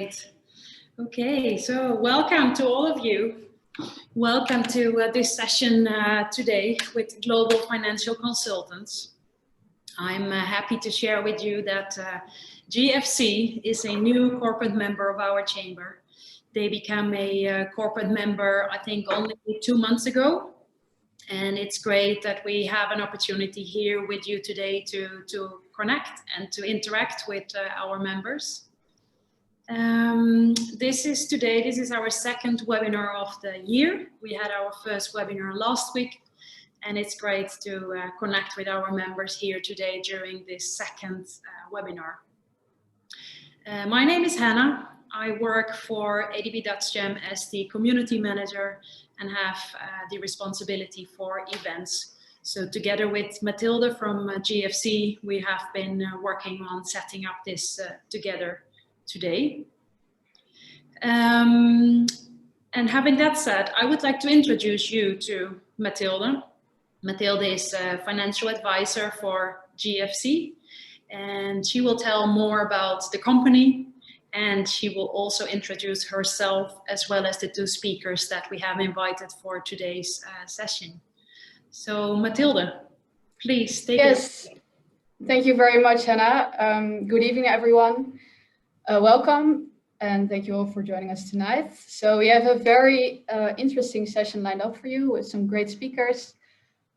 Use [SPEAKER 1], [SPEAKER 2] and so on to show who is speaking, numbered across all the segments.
[SPEAKER 1] Right. Okay, so welcome to all of you. Welcome to this session today with Global Financial Consultants. I'm happy to share with you that GFC is a new corporate member of our chamber. They became a corporate member, I think, only 2 months ago. And it's great that we have an opportunity here with you today to connect and to interact with our members. This is our second webinar of the year. We had our first webinar last week, and it's great to connect with our members here today during this second webinar. My name is Hannah. I work for ADB Dutch Jam as the community manager and have the responsibility for events. So together with Mathilde from GFC, we have been working on setting up this together today. And having that said, I would like to introduce you to Mathilde. Mathilde is a financial advisor for GFC, and she will tell more about the company, and she will also introduce herself as well as the two speakers that we have invited for today's session. So Mathilde, please take it.
[SPEAKER 2] Yes, thank you very much, Hannah. Good evening, everyone. Welcome, and thank you all for joining us tonight. So we have a very interesting session lined up for you with some great speakers.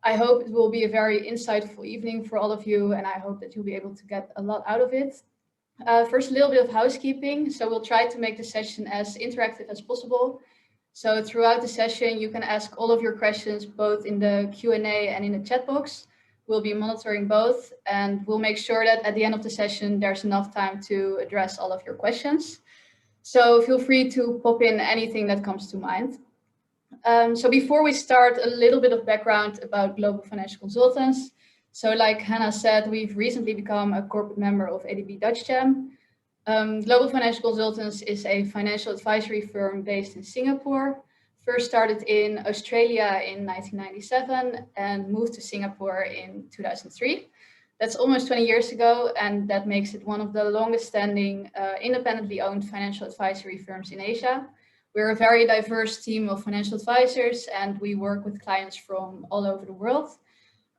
[SPEAKER 2] I hope it will be a very insightful evening for all of you, and I hope that you'll be able to get a lot out of it. First, a little bit of housekeeping. So we'll try to make the session as interactive as possible. So throughout the session, you can ask all of your questions, both in the Q&A and in the chat box. We'll be monitoring both, and we'll make sure that at the end of the session, there's enough time to address all of your questions. So feel free to pop in anything that comes to mind. So before we start, a little bit of background about Global Financial Consultants. So like Hannah said, we've recently become a corporate member of ADB Dutch Jam. Global Financial Consultants is a financial advisory firm based in Singapore. First started in Australia in 1997 and moved to Singapore in 2003. That's almost 20 years ago, and that makes it one of the longest standing independently owned financial advisory firms in Asia. We're a very diverse team of financial advisors, and we work with clients from all over the world,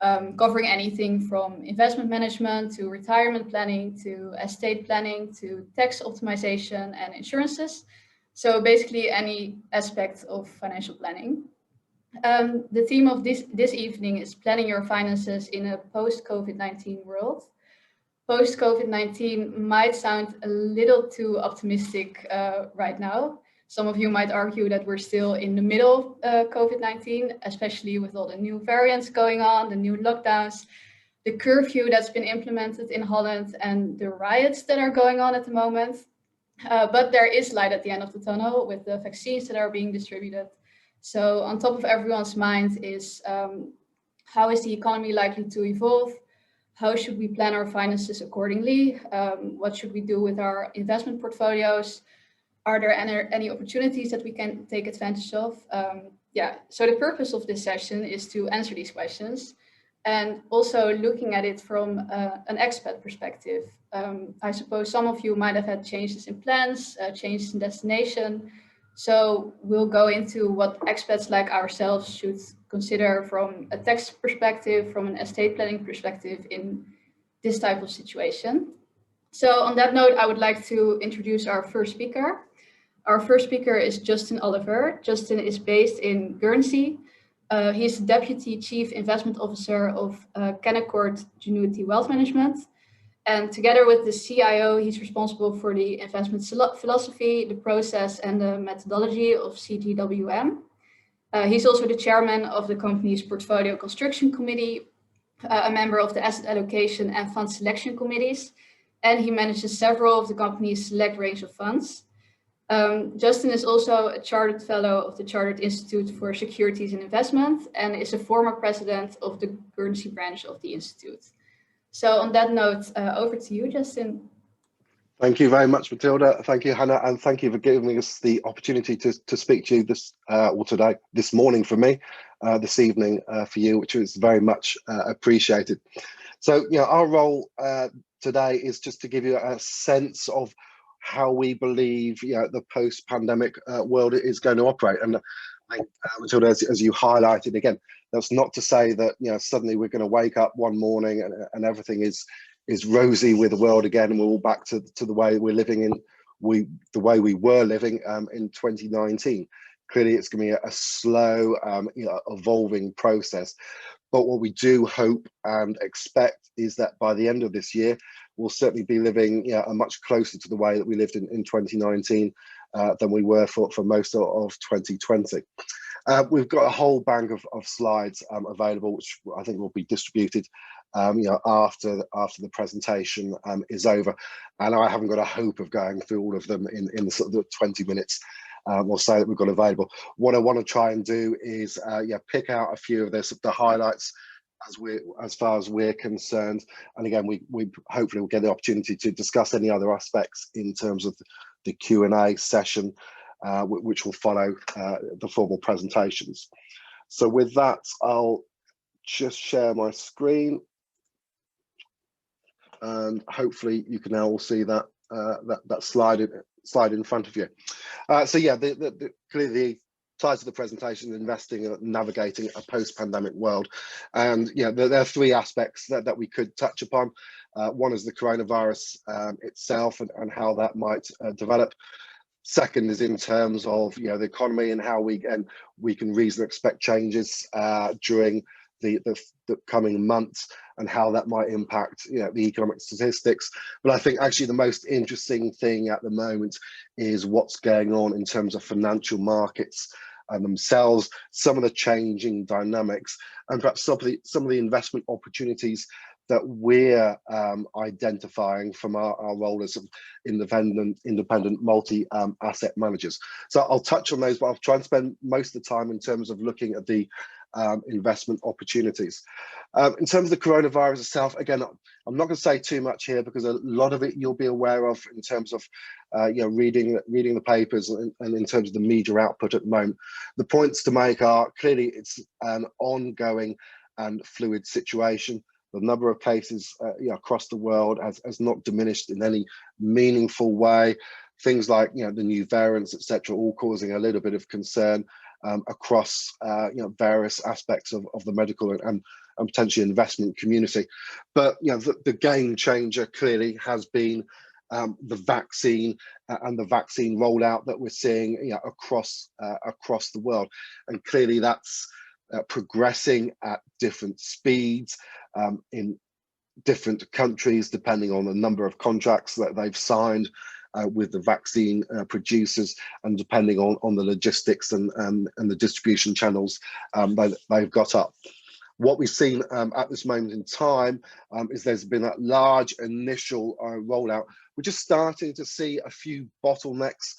[SPEAKER 2] covering anything from investment management to retirement planning to estate planning to tax optimization and insurances. So basically any aspect of financial planning. The theme of this evening is planning your finances in a post-COVID-19 world. Post-COVID-19 might sound a little too optimistic right now. Some of you might argue that we're still in the middle of COVID-19, especially with all the new variants going on, the new lockdowns, the curfew that's been implemented in Holland, and the riots that are going on at the moment. But there is light at the end of the tunnel with the vaccines that are being distributed. So on top of everyone's mind is how is the economy likely to evolve? How should we plan our finances accordingly? What should we do with our investment portfolios? Are there any opportunities that we can take advantage of? So the purpose of this session is to answer these questions and also looking at it from an expat perspective. I suppose some of you might have had changes in plans, changes in destination. So we'll go into what expats like ourselves should consider from a tax perspective, from an estate planning perspective in this type of situation. So on that note, I would like to introduce our first speaker. Our first speaker is Justin Oliver. Justin is based in Guernsey. He's the Deputy Chief Investment Officer of Canaccord Genuity Wealth Management. And together with the CIO, he's responsible for the investment philosophy, the process, and the methodology of CGWM. He's also the chairman of the company's Portfolio Construction Committee, a member of the Asset Allocation and Fund Selection Committees, and he manages several of the company's select range of funds. Justin is also a Chartered Fellow of the Chartered Institute for Securities and Investment and is a former president of the Guernsey branch of the Institute. So on that note, over to you, Justin.
[SPEAKER 3] Thank you very much, Mathilde. Thank you, Hannah, and thank you for giving us the opportunity to speak to you this morning for me, this evening for you, which is very much appreciated. So, our role today is just to give you a sense of how we believe the post-pandemic world is going to operate. And I think, Matilda, as you highlighted again, that's not to say that suddenly we're going to wake up one morning and everything is rosy with the world again, and we're all back to the way we're living the way we were living in 2019. Clearly, it's going to be a slow, evolving process. But what we do hope and expect is that by the end of this year, we'll certainly be living much closer to the way that we lived in 2019 than we were for most of 2020. We've got a whole bank of slides available, which I think will be distributed after the presentation is over. And I haven't got a hope of going through all of them in the sort of 20 minutes or so that we've got available. What I want to try and do is pick out a few of the highlights as far as we're concerned. And again, we hopefully will get the opportunity to discuss any other aspects in terms of the Q&A session, which will follow the formal presentations. So with that, I'll just share my screen, and hopefully you can now all see that that slide in front of you. So yeah, clearly the size of the presentation, investing and navigating a post-pandemic world. And there are three aspects that we could touch upon. One is the coronavirus itself and how that might develop. Second is in terms of the economy and how we can reasonably expect changes during the coming months, and how that might impact the economic statistics. But I think actually the most interesting thing at the moment is what's going on in terms of financial markets and themselves, some of the changing dynamics, and perhaps some of the investment opportunities that we're identifying from our role as independent multi-asset managers. So I'll touch on those, but I'll try and spend most of the time in terms of looking at the investment opportunities. In terms of the coronavirus itself, again, I'm not going to say too much here because a lot of it you'll be aware of in terms of reading the papers and in terms of the media output at the moment. The points to make are clearly it's an ongoing and fluid situation. The number of cases across the world has not diminished in any meaningful way. Things like the new variants, etc., all causing a little bit of concern across various aspects of the medical and potentially investment community. But the game changer clearly has been the vaccine and the vaccine rollout that we're seeing across the world, and clearly that's progressing at different speeds in different countries depending on the number of contracts that they've signed with the vaccine producers, and depending on the logistics and the distribution channels they've got up. What we've seen at this moment in time is there's been a large initial rollout. We're just starting to see a few bottlenecks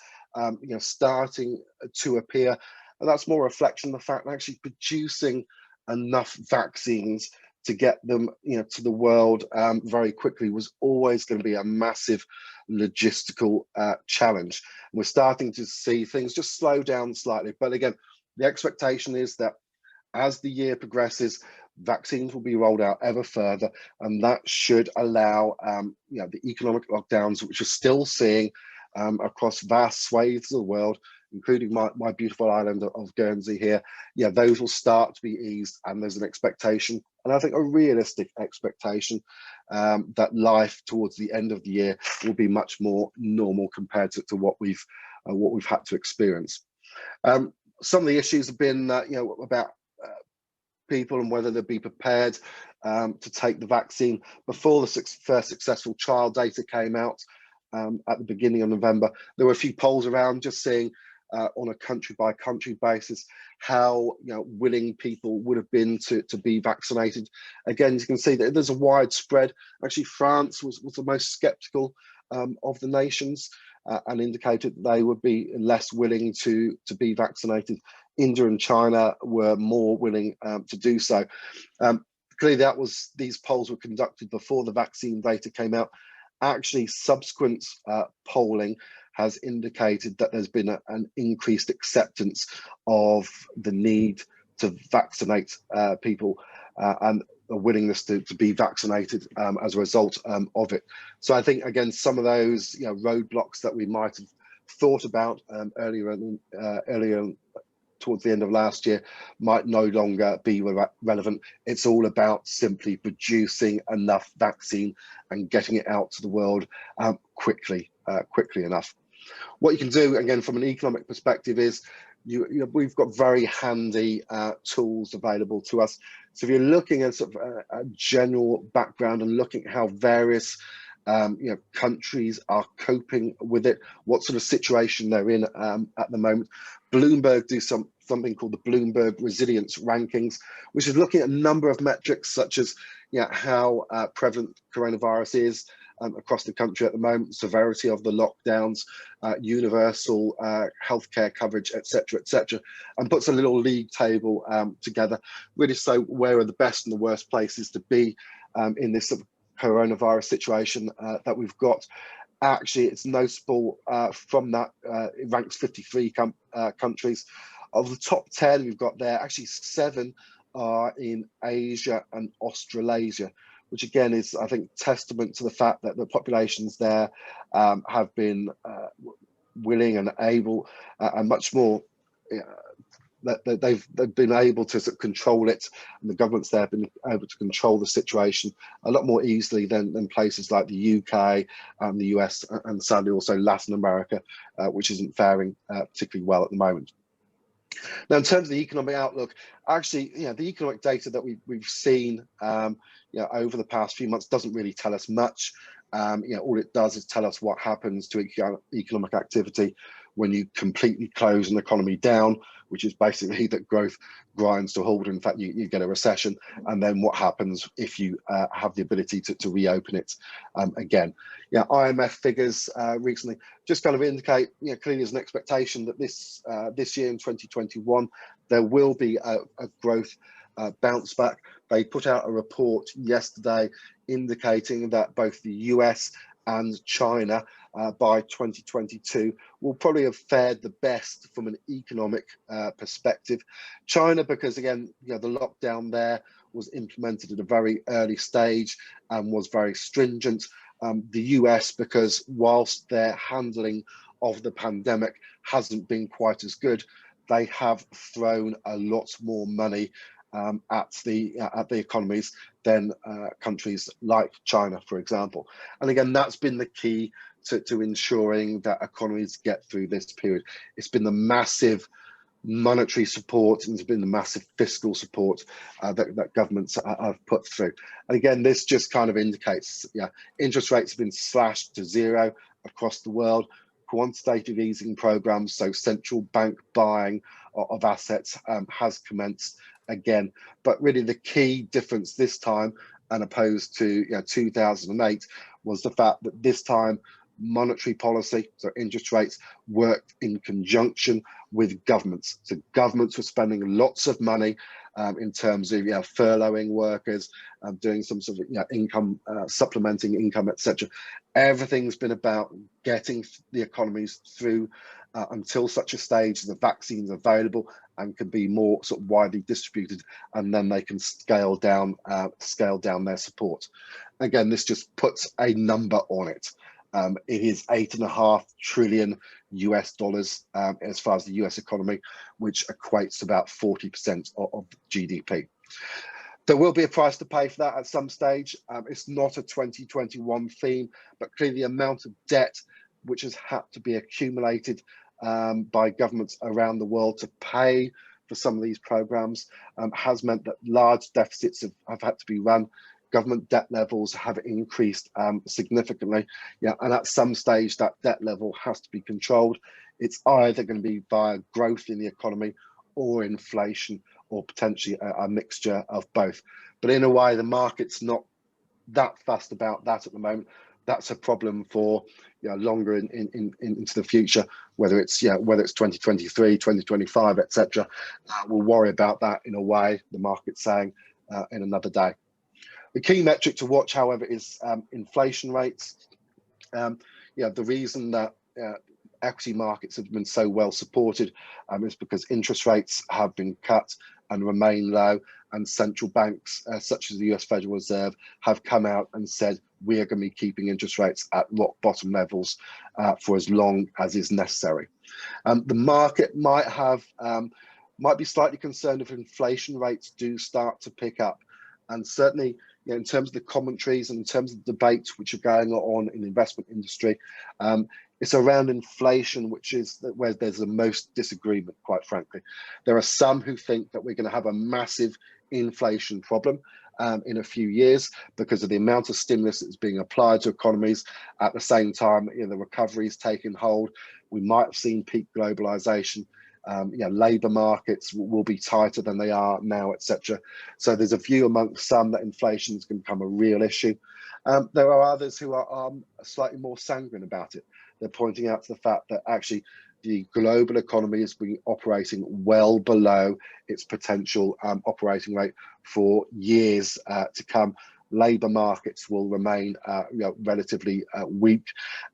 [SPEAKER 3] starting to appear, and that's more a reflection of the fact that actually producing enough vaccines to get them to the world very quickly was always going to be a massive logistical challenge. And we're starting to see things just slow down slightly, but again, the expectation is that as the year progresses, vaccines will be rolled out ever further, and that should allow the economic lockdowns, which we're still seeing across vast swathes of the world, including my beautiful island of Guernsey here, those will start to be eased, and there's an expectation, and I think a realistic expectation, that life towards the end of the year will be much more normal compared to what we've had to experience. Some of the issues have been about people and whether they'll be prepared to take the vaccine. Before the first successful trial data came out at the beginning of November, there were a few polls around just seeing on a country by country basis how willing people would have been to be vaccinated. Again, you can see that there's a wide spread. Actually, France was the most skeptical of the nations and indicated they would be less willing to be vaccinated. India and China were more willing to do so. Clearly, these polls were conducted before the vaccine data came out. Actually, subsequent polling has indicated that there's been an increased acceptance of the need to vaccinate people and a willingness to be vaccinated as a result of it. So I think, again, some of those roadblocks that we might have thought about earlier towards the end of last year might no longer be relevant. It's all about simply producing enough vaccine and getting it out to the world quickly enough. What you can do, again, from an economic perspective is we've got very handy tools available to us. So if you're looking at sort of a general background and looking at how various countries are coping with it, what sort of situation they're in at the moment, Bloomberg do something called the Bloomberg Resilience Rankings, which is looking at a number of metrics such as how prevalent coronavirus is across the country at the moment, severity of the lockdowns, universal healthcare coverage, etc., and puts a little league table together, really so where are the best and the worst places to be in this sort of coronavirus situation that we've got. Actually, it's noticeable from that it ranks 53 countries. Of the top 10 we've got there, actually 7 are in Asia and Australasia, which again is, I think, testament to the fact that the populations there have been willing and able and much more that they've been able to sort of control it, and the governments there have been able to control the situation a lot more easily than places like the UK and the US and sadly also Latin America, which isn't faring particularly well at the moment. Now, in terms of the economic outlook, actually, the economic data that we've seen, over the past few months doesn't really tell us much. All it does is tell us what happens to economic activity when you completely close an economy down, which is basically that growth grinds to a halt. In fact, you get a recession, and then what happens if you have the ability to reopen it again. IMF figures recently just kind of indicate, clearly there's an expectation that this year in 2021 there will be a growth bounce back. They put out a report yesterday indicating that both the US and China by 2022 will probably have fared the best from an economic perspective. China, because again, the lockdown there was implemented at a very early stage and was very stringent. The US, because whilst their handling of the pandemic hasn't been quite as good, they have thrown a lot more money at the economies than countries like China, for example. And again, that's been the key to ensuring that economies get through this period. It's been the massive monetary support and it's been the massive fiscal support that governments have put through. And again, this just kind of indicates, interest rates have been slashed to zero across the world. Quantitative easing programs, so central bank buying of assets has commenced again. But really the key difference this time, and opposed to 2008, was the fact that this time monetary policy, so interest rates, worked in conjunction with governments. So governments were spending lots of money in terms of furloughing workers, doing some sort of income, supplementing income, etc. Everything's been about getting the economies through until such a stage the vaccine's available and can be more sort of widely distributed, and then they can scale down their support. Again, this just puts a number on it. It is $8.5 trillion US dollars as far as the US economy, which equates to about 40% of GDP. There will be a price to pay for that at some stage. It's not a 2021 theme, but clearly the amount of debt which has had to be accumulated by governments around the world to pay for some of these programs has meant that large deficits have had to be run. Government debt levels have increased significantly, and at some stage that debt level has to be controlled. It's either going to be via growth in the economy or inflation, or potentially a mixture of both. But in a way, the market's not that fussed about that at the moment. That's a problem for longer into the future, whether it's 2023, 2025, etc. We'll worry about that in a way, the market's saying, in another day. The key metric to watch, however, is inflation rates. The reason that equity markets have been so well supported is because interest rates have been cut and remain low, and central banks such as the US Federal Reserve have come out and said we are going to be keeping interest rates at rock bottom levels for as long as is necessary. The market might be slightly concerned if inflation rates do start to pick up, and certainly, you know, in terms of the commentaries and in terms of the debates which are going on in the investment industry, it's around inflation which is where there's the most disagreement, quite frankly. There are some who think that we're going to have a massive inflation problem in a few years because of the amount of stimulus that's being applied to economies. At the same time, you know, the recovery is taking hold. We might have seen peak globalization. You know, labour markets will be tighter than they are now, etc. So there's a view amongst some that inflation is going to become a real issue. There are others who are slightly more sanguine about it. They're pointing out to the fact that actually the global economy has been operating well below its potential operating rate for years to come. Labour markets will remain you know, relatively weak,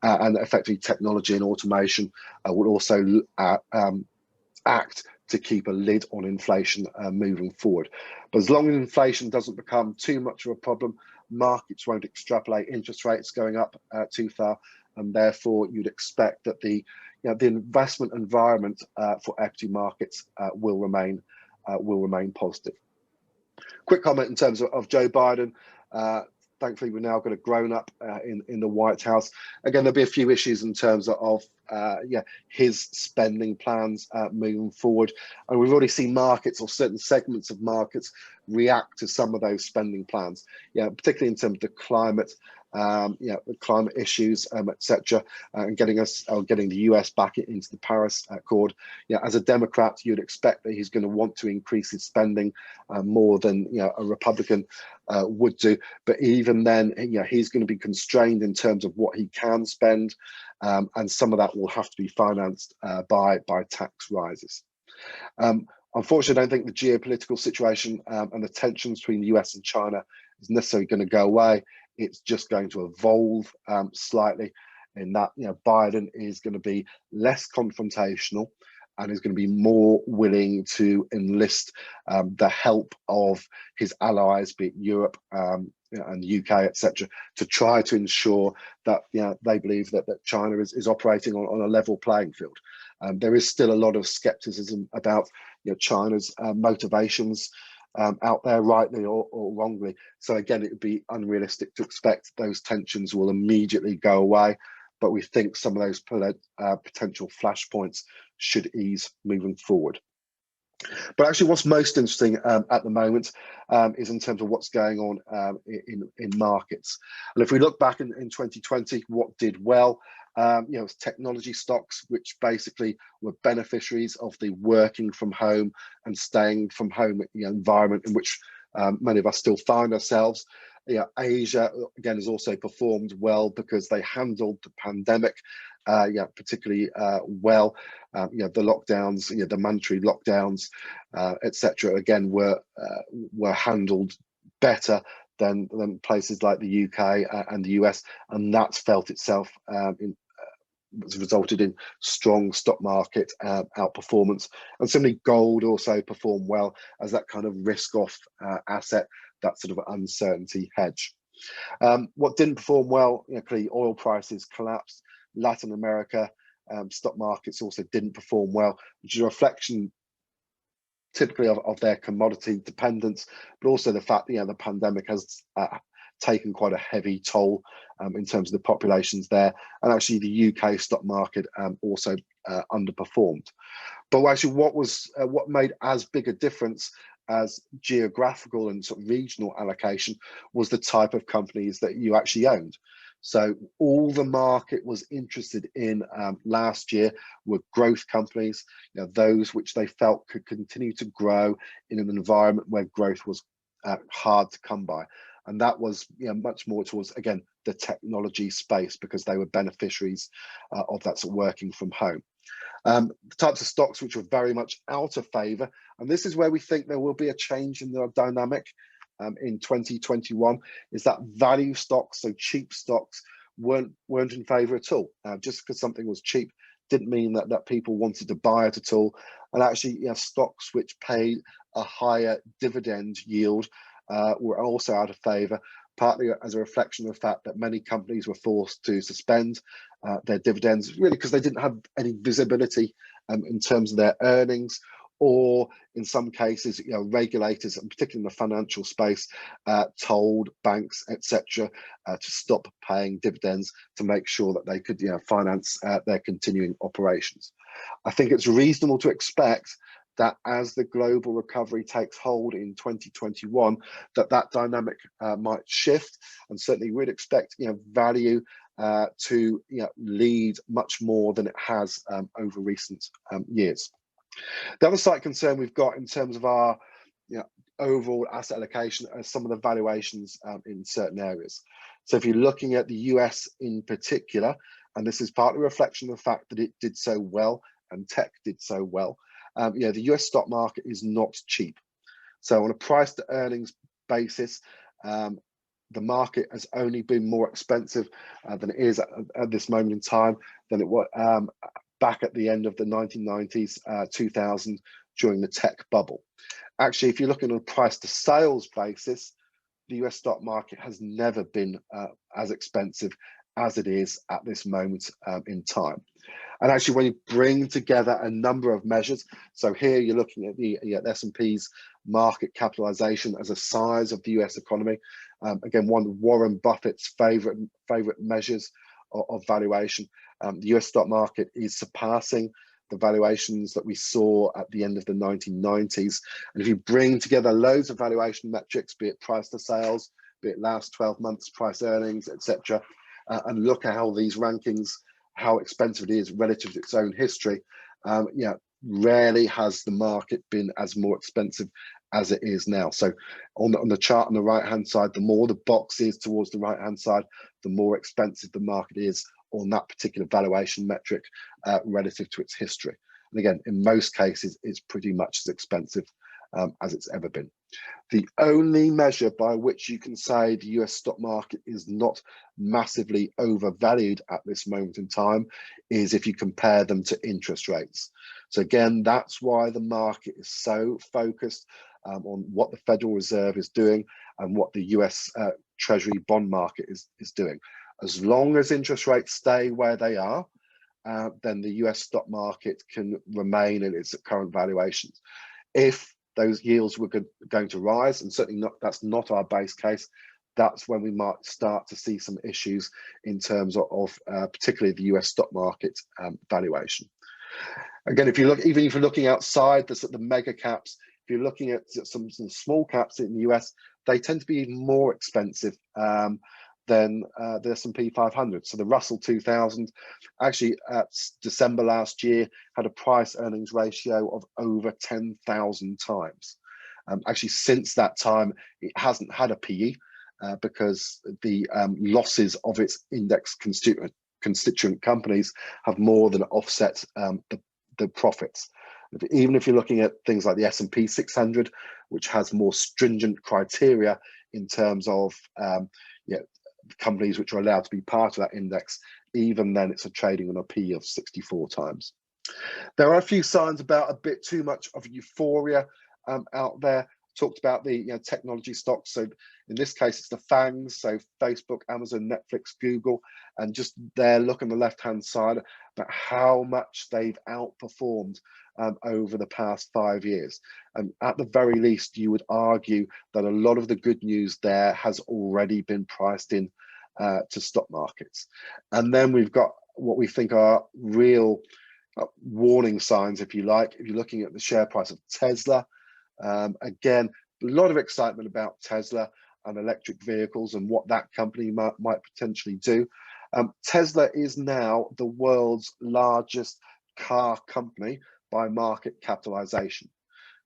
[SPEAKER 3] and effectively technology and automation will also act to keep a lid on inflation moving forward. But as long as inflation doesn't become too much of a problem, markets won't extrapolate interest rates going up too far, and therefore you'd expect that the investment environment for equity markets will remain positive. Quick comment in terms of Joe Biden. Thankfully, we've now got a grown-up in the White House. Again, there'll be a few issues in terms of his spending plans moving forward, and we've already seen markets or certain segments of markets react to some of those spending plans. Particularly in terms of the climate, the climate issues, etc., and getting the US back into the Paris Accord. As a Democrat, you'd expect that he's going to want to increase his spending more than a Republican would do. But even then, he's going to be constrained in terms of what he can spend, and some of that will have to be financed by tax rises. Unfortunately, I don't think the geopolitical situation and the tensions between the US and China is necessarily going to go away. It's just going to evolve slightly, in that Biden is going to be less confrontational and is going to be more willing to enlist the help of his allies, be it Europe and the UK, etc., to try to ensure that they believe that China is operating on a level playing field. There is still a lot of skepticism about China's motivations out there, rightly or wrongly. So again, it would be unrealistic to expect those tensions will immediately go away, but we think some of those potential flashpoints should ease moving forward. But actually, what's most interesting at the moment is in terms of what's going on in markets. And if we look back in 2020, what did well? It's technology stocks, which basically were beneficiaries of the working from home and staying from home environment in which many of us still find ourselves. Asia again has also performed well because they handled the pandemic particularly well. The lockdowns, the mandatory lockdowns, etc., again were handled better than places like the UK and the US, and that's felt itself has resulted in strong stock market outperformance. And similarly, gold also performed well as that kind of risk-off asset, that sort of uncertainty hedge. What didn't perform well, clearly oil prices collapsed. Latin America stock markets also didn't perform well, which is a reflection typically of their commodity dependence, but also the fact the pandemic has taken quite a heavy toll in terms of the populations there, and actually the UK stock market also underperformed. But actually, what made as big a difference as geographical and sort of regional allocation was the type of companies that you actually owned. So all the market was interested in last year were growth companies, those which they felt could continue to grow in an environment where growth was hard to come by. And that was much more towards, again, the technology space, because they were beneficiaries of that sort of working from home. The types of stocks which were very much out of favour, and this is where we think there will be a change in the dynamic in 2021, is that value stocks, so cheap stocks, weren't in favour at all. Just because something was cheap didn't mean that people wanted to buy it at all. And actually, stocks which paid a higher dividend yield were also out of favour, partly as a reflection of the fact that many companies were forced to suspend their dividends, really because they didn't have any visibility in terms of their earnings, or in some cases, regulators, and particularly in the financial space, told banks, etc., to stop paying dividends to make sure that they could finance their continuing operations. I think it's reasonable to expect that as the global recovery takes hold in 2021, that dynamic might shift, and certainly we'd expect value to lead much more than it has over recent years. The other slight concern we've got in terms of our overall asset allocation are some of the valuations in certain areas. So if you're looking at the US in particular, and this is partly a reflection of the fact that it did so well and tech did so well, the US stock market is not cheap. So on a price to earnings basis, the market has only been more expensive than it is at this moment in time than it was back at the end of the 1990s, 2000, during the tech bubble. Actually, if you're looking on a price to sales basis, the US stock market has never been as expensive as it is at this moment in time. And actually, when you bring together a number of measures, so here you're looking at the S&P's market capitalization as a size of the US economy. Again, one of Warren Buffett's favorite measures of valuation. The US stock market is surpassing the valuations that we saw at the end of the 1990s. And if you bring together loads of valuation metrics, be it price to sales, be it last 12 months price earnings, etc., and look at how these rankings, how expensive it is relative to its own history, rarely has the market been as more expensive as it is now. So on the chart on the right hand side, the more the box is towards the right hand side, the more expensive the market is on that particular valuation metric relative to its history. And again, in most cases, it's pretty much as expensive as it's ever been. The only measure by which you can say the US stock market is not massively overvalued at this moment in time is if you compare them to interest rates. So again, that's why the market is so focused on what the Federal Reserve is doing and what the US Treasury bond market is doing. As long as interest rates stay where they are, then the US stock market can remain in its current valuations. If those yields were going to rise, and certainly that's not our base case, that's when we might start to see some issues in terms of particularly the US stock market valuation. Again, if you look, even if you're looking outside the mega caps, if you're looking at some small caps in the US, they tend to be even more expensive than the S&P 500. So the Russell 2000 actually at December last year had a price earnings ratio of over 10,000 times. Actually, since that time, it hasn't had a PE because the losses of its index constituent companies have more than offset the profits. Even if you're looking at things like the S&P 600, which has more stringent criteria in terms of companies which are allowed to be part of that index, even then it's a trading on a P of 64 times. There are a few signs about a bit too much of euphoria out there. Talked about the technology stocks. So in this case, it's the FANGs, so Facebook, Amazon, Netflix, Google, and just there, look on the left-hand side about how much they've outperformed over the past 5 years. And at the very least, you would argue that a lot of the good news there has already been priced in to stock markets. And then we've got what we think are real warning signs, if you like. If you're looking at the share price of Tesla, again, a lot of excitement about Tesla and electric vehicles and what that company might potentially do. Tesla is now the world's largest car company by market capitalization.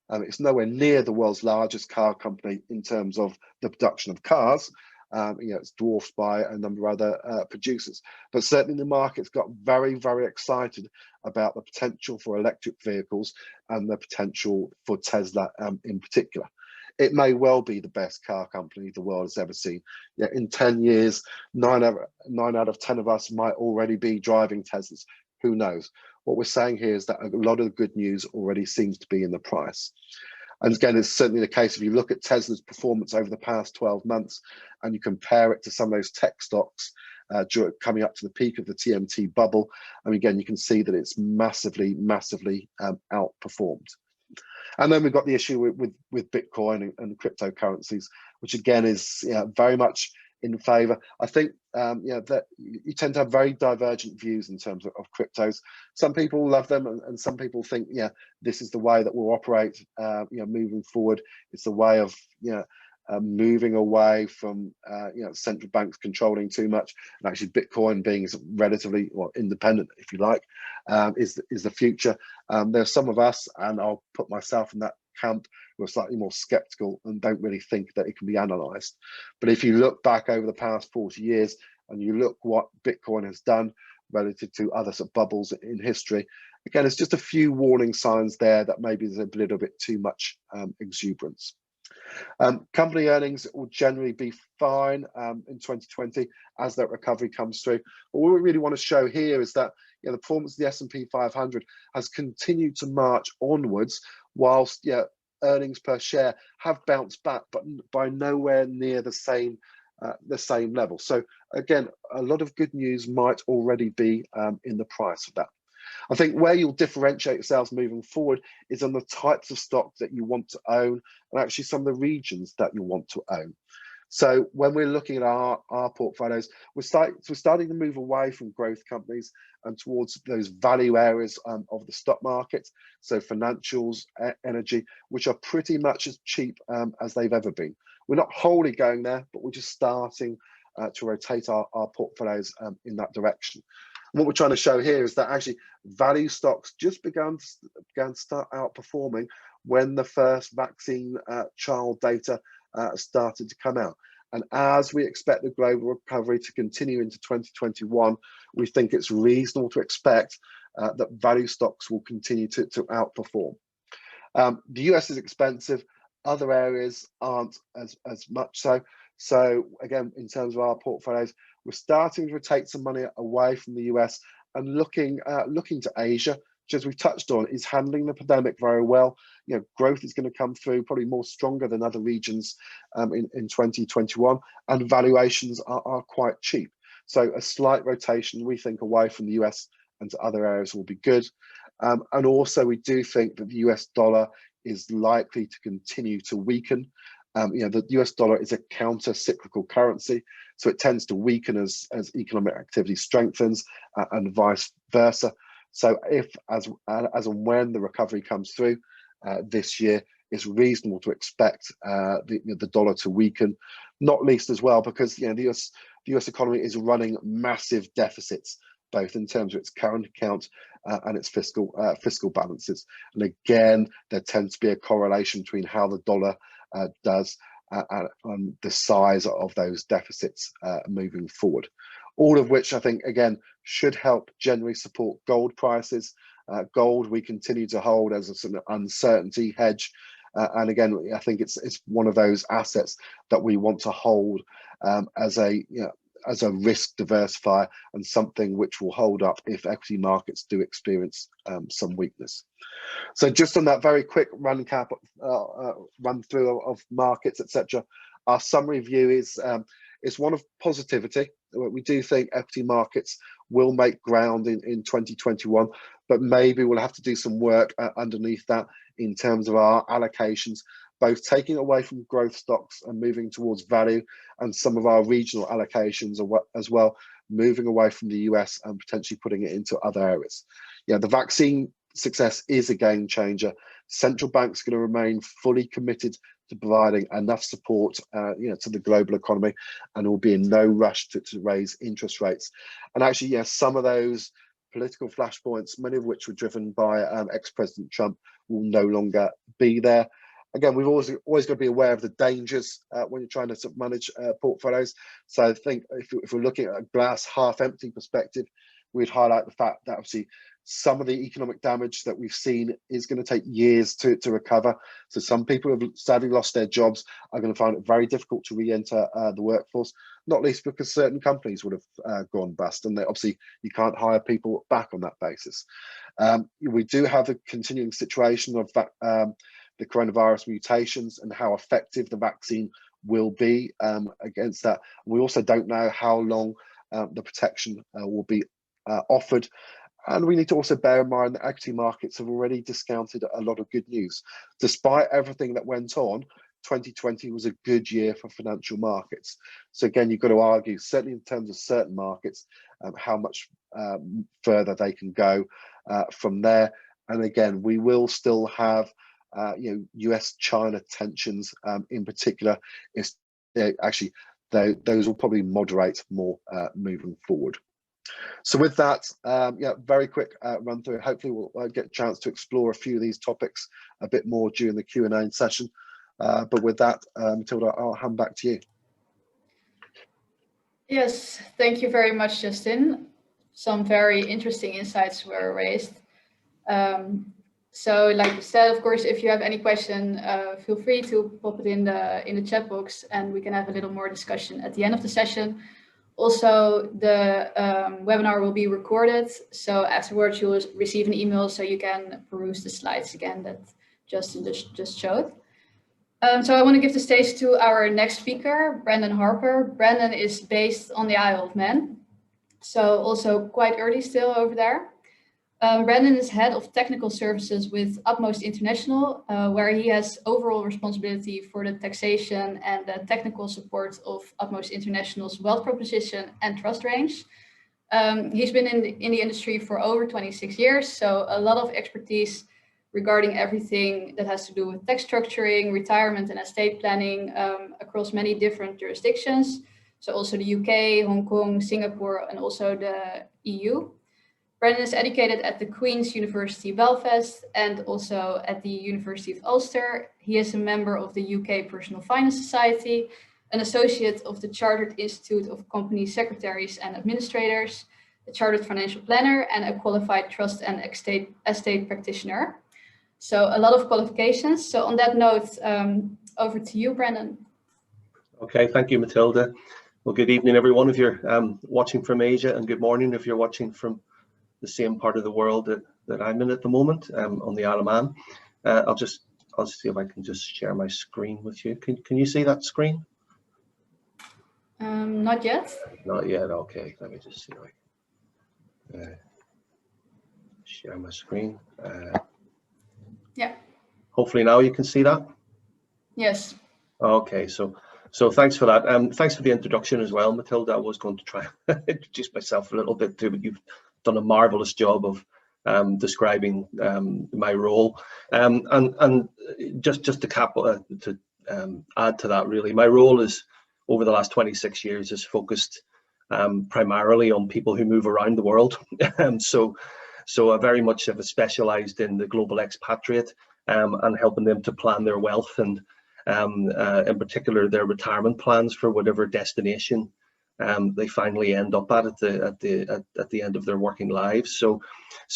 [SPEAKER 3] It's nowhere near the world's largest car company in terms of the production of cars. It's dwarfed by a number of other producers, but certainly the market's got very, very excited about the potential for electric vehicles and the potential for Tesla in particular. It may well be the best car company the world has ever seen. In 10 years, 9 out of 10 of us might already be driving Teslas. Who knows? what we're saying here is that a lot of the good news already seems to be in the price. And again, it's certainly the case if you look at Tesla's performance over the past 12 months and you compare it to some of those tech stocks coming up to the peak of the TMT bubble, and again, you can see that it's massively outperformed. And then we've got the issue with Bitcoin and cryptocurrencies, which again is very much in favor. I think that you tend to have very divergent views in terms of cryptos. Some people love them, and some people think, this is the way that we'll operate, moving forward. It's the way of, moving away from, central banks controlling too much, and actually Bitcoin being relatively independent, if you like, is the future. There's some of us, and I'll put myself in that camp, who are slightly more skeptical and don't really think that it can be analysed. But if you look back over the past 40 years and you look what Bitcoin has done relative to other sort of bubbles in history, again, it's just a few warning signs there that maybe there's a little bit too much exuberance. Company earnings will generally be fine in 2020 as that recovery comes through. But what we really want to show here is that the performance of the S&P 500 has continued to march onwards, whilst earnings per share have bounced back, but by nowhere near the same level. So again, a lot of good news might already be in the price of that. I think where you'll differentiate yourselves moving forward is on the types of stock that you want to own, and actually some of the regions that you want to own. So when we're looking at our portfolios, we're starting to move away from growth companies and towards those value areas of the stock market. So financials, energy, which are pretty much as cheap as they've ever been. We're not wholly going there, but we're just starting to rotate our portfolios in that direction. And what we're trying to show here is that actually value stocks just began to start outperforming when the first vaccine trial data started to come out. And as we expect the global recovery to continue into 2021, we think it's reasonable to expect that value stocks will continue to outperform. The US is expensive, other areas aren't as much so. So again, in terms of our portfolios, we're starting to rotate some money away from the US and looking to Asia, which, as we've touched on, is handling the pandemic very well. Growth is going to come through probably more stronger than other regions in 2021, and valuations are quite cheap. So a slight rotation, we think, away from the US and to other areas will be good. And also, we do think that the US dollar is likely to continue to weaken. The US dollar is a counter-cyclical currency, so it tends to weaken as economic activity strengthens and vice versa. So if, as and when the recovery comes through this year, it's reasonable to expect the dollar to weaken, not least as well because the US economy is running massive deficits, both in terms of its current account and its fiscal balances. And again, there tends to be a correlation between how the dollar does and the size of those deficits moving forward. All of which I think, again, should help generally support gold prices. Gold we continue to hold as a sort of uncertainty hedge. And again, I think it's one of those assets that we want to hold as a risk diversifier and something which will hold up if equity markets do experience some weakness. So just on that very quick run through of markets, etc., our summary view is one of positivity. We do think equity markets will make ground in 2021, but maybe we'll have to do some work underneath that in terms of our allocations, both taking away from growth stocks and moving towards value, and some of our regional allocations as well, moving away from the US and potentially putting it into other areas. The vaccine success is a game changer. Central banks are going to remain fully committed to providing enough support to the global economy, and will be in no rush to raise interest rates. And actually, some of those political flashpoints, many of which were driven by ex-President Trump, will no longer be there. Again, we've always got to be aware of the dangers when you're trying to manage portfolios. So I think if we're looking at a glass half empty perspective, we'd highlight the fact that obviously some of the economic damage that we've seen is going to take years to recover. So some people who have sadly lost their jobs are going to find it very difficult to re-enter the workforce. not least because certain companies would have gone bust, and obviously you can't hire people back on that basis. We do have a continuing situation of the coronavirus mutations and how effective the vaccine will be against that. We also don't know how long the protection will be offered. And we need to also bear in mind that equity markets have already discounted a lot of good news. Despite everything that went on, 2020 was a good year for financial markets. So again, you've got to argue, certainly in terms of certain markets, how much further they can go from there. And again, we will still have US-China tensions in particular. Actually, those will probably moderate more moving forward. So with that, very quick run through. Hopefully we'll get a chance to explore a few of these topics a bit more during the Q&A session. But with that, Matilda, I'll hand back to you.
[SPEAKER 2] Yes, thank you very much, Justin. Some very interesting insights were raised. So like you said, of course, if you have any question, feel free to pop it in the chat box, and we can have a little more discussion at the end of the session. Also, the webinar will be recorded, so afterwards you'll receive an email so you can peruse the slides again that Justin just showed. So I want to give the stage to our next speaker, Brandon Harper. Brandon is based on the Isle of Man, so also quite early still over there. Brandon is head of technical services with Utmost International, where he has overall responsibility for the taxation and the technical support of Utmost International's wealth proposition and trust range. He's been in the industry for over 26 years, so a lot of expertise regarding everything that has to do with tax structuring, retirement and estate planning across many different jurisdictions. So also the UK, Hong Kong, Singapore, and also the EU. Brandon is educated at the Queen's University Belfast and also at the University of Ulster. He is a member of the UK Personal Finance Society, an associate of the Chartered Institute of Company Secretaries and Administrators, a chartered financial planner, and a qualified trust and estate practitioner. So a lot of qualifications. So on that note, over to you, Brandon.
[SPEAKER 4] Okay, thank you, Matilda. Well, good evening, everyone, if you're watching from Asia, and good morning if you're watching from the same part of the world that I'm in at the moment, on the Isle of Man. I'll see if I can just share my screen with you. Can you see that screen?
[SPEAKER 2] Not yet.
[SPEAKER 4] Not yet. Okay, let me just see if I can share my screen.
[SPEAKER 2] Yeah.
[SPEAKER 4] Hopefully now you can see that.
[SPEAKER 2] Yes.
[SPEAKER 4] Okay, so thanks for that. Thanks for the introduction as well, Matilda. I was going to try and introduce myself a little bit too, but you've done a marvelous job of describing my role. And just to add to that, really, my role is, over the last 26 years, is focused primarily on people who move around the world. So I very much have specialised in the global expatriate and helping them to plan their wealth and in particular their retirement plans for whatever destination they finally end up at the end of their working lives. So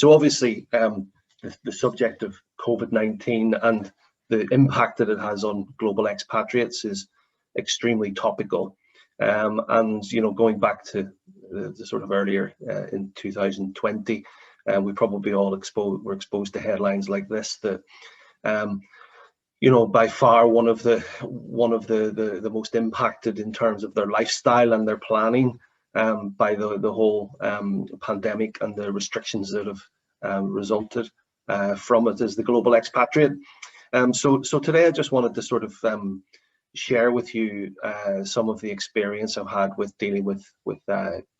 [SPEAKER 4] obviously the subject of COVID-19 and the impact that it has on global expatriates is extremely topical. And going back to the sort of earlier in 2020, we probably all were exposed to headlines like this, that by far one of the most impacted in terms of their lifestyle and their planning by the whole pandemic and the restrictions that have resulted from it is the global expatriate. So today I just wanted to sort of share with you some of the experience I've had with dealing with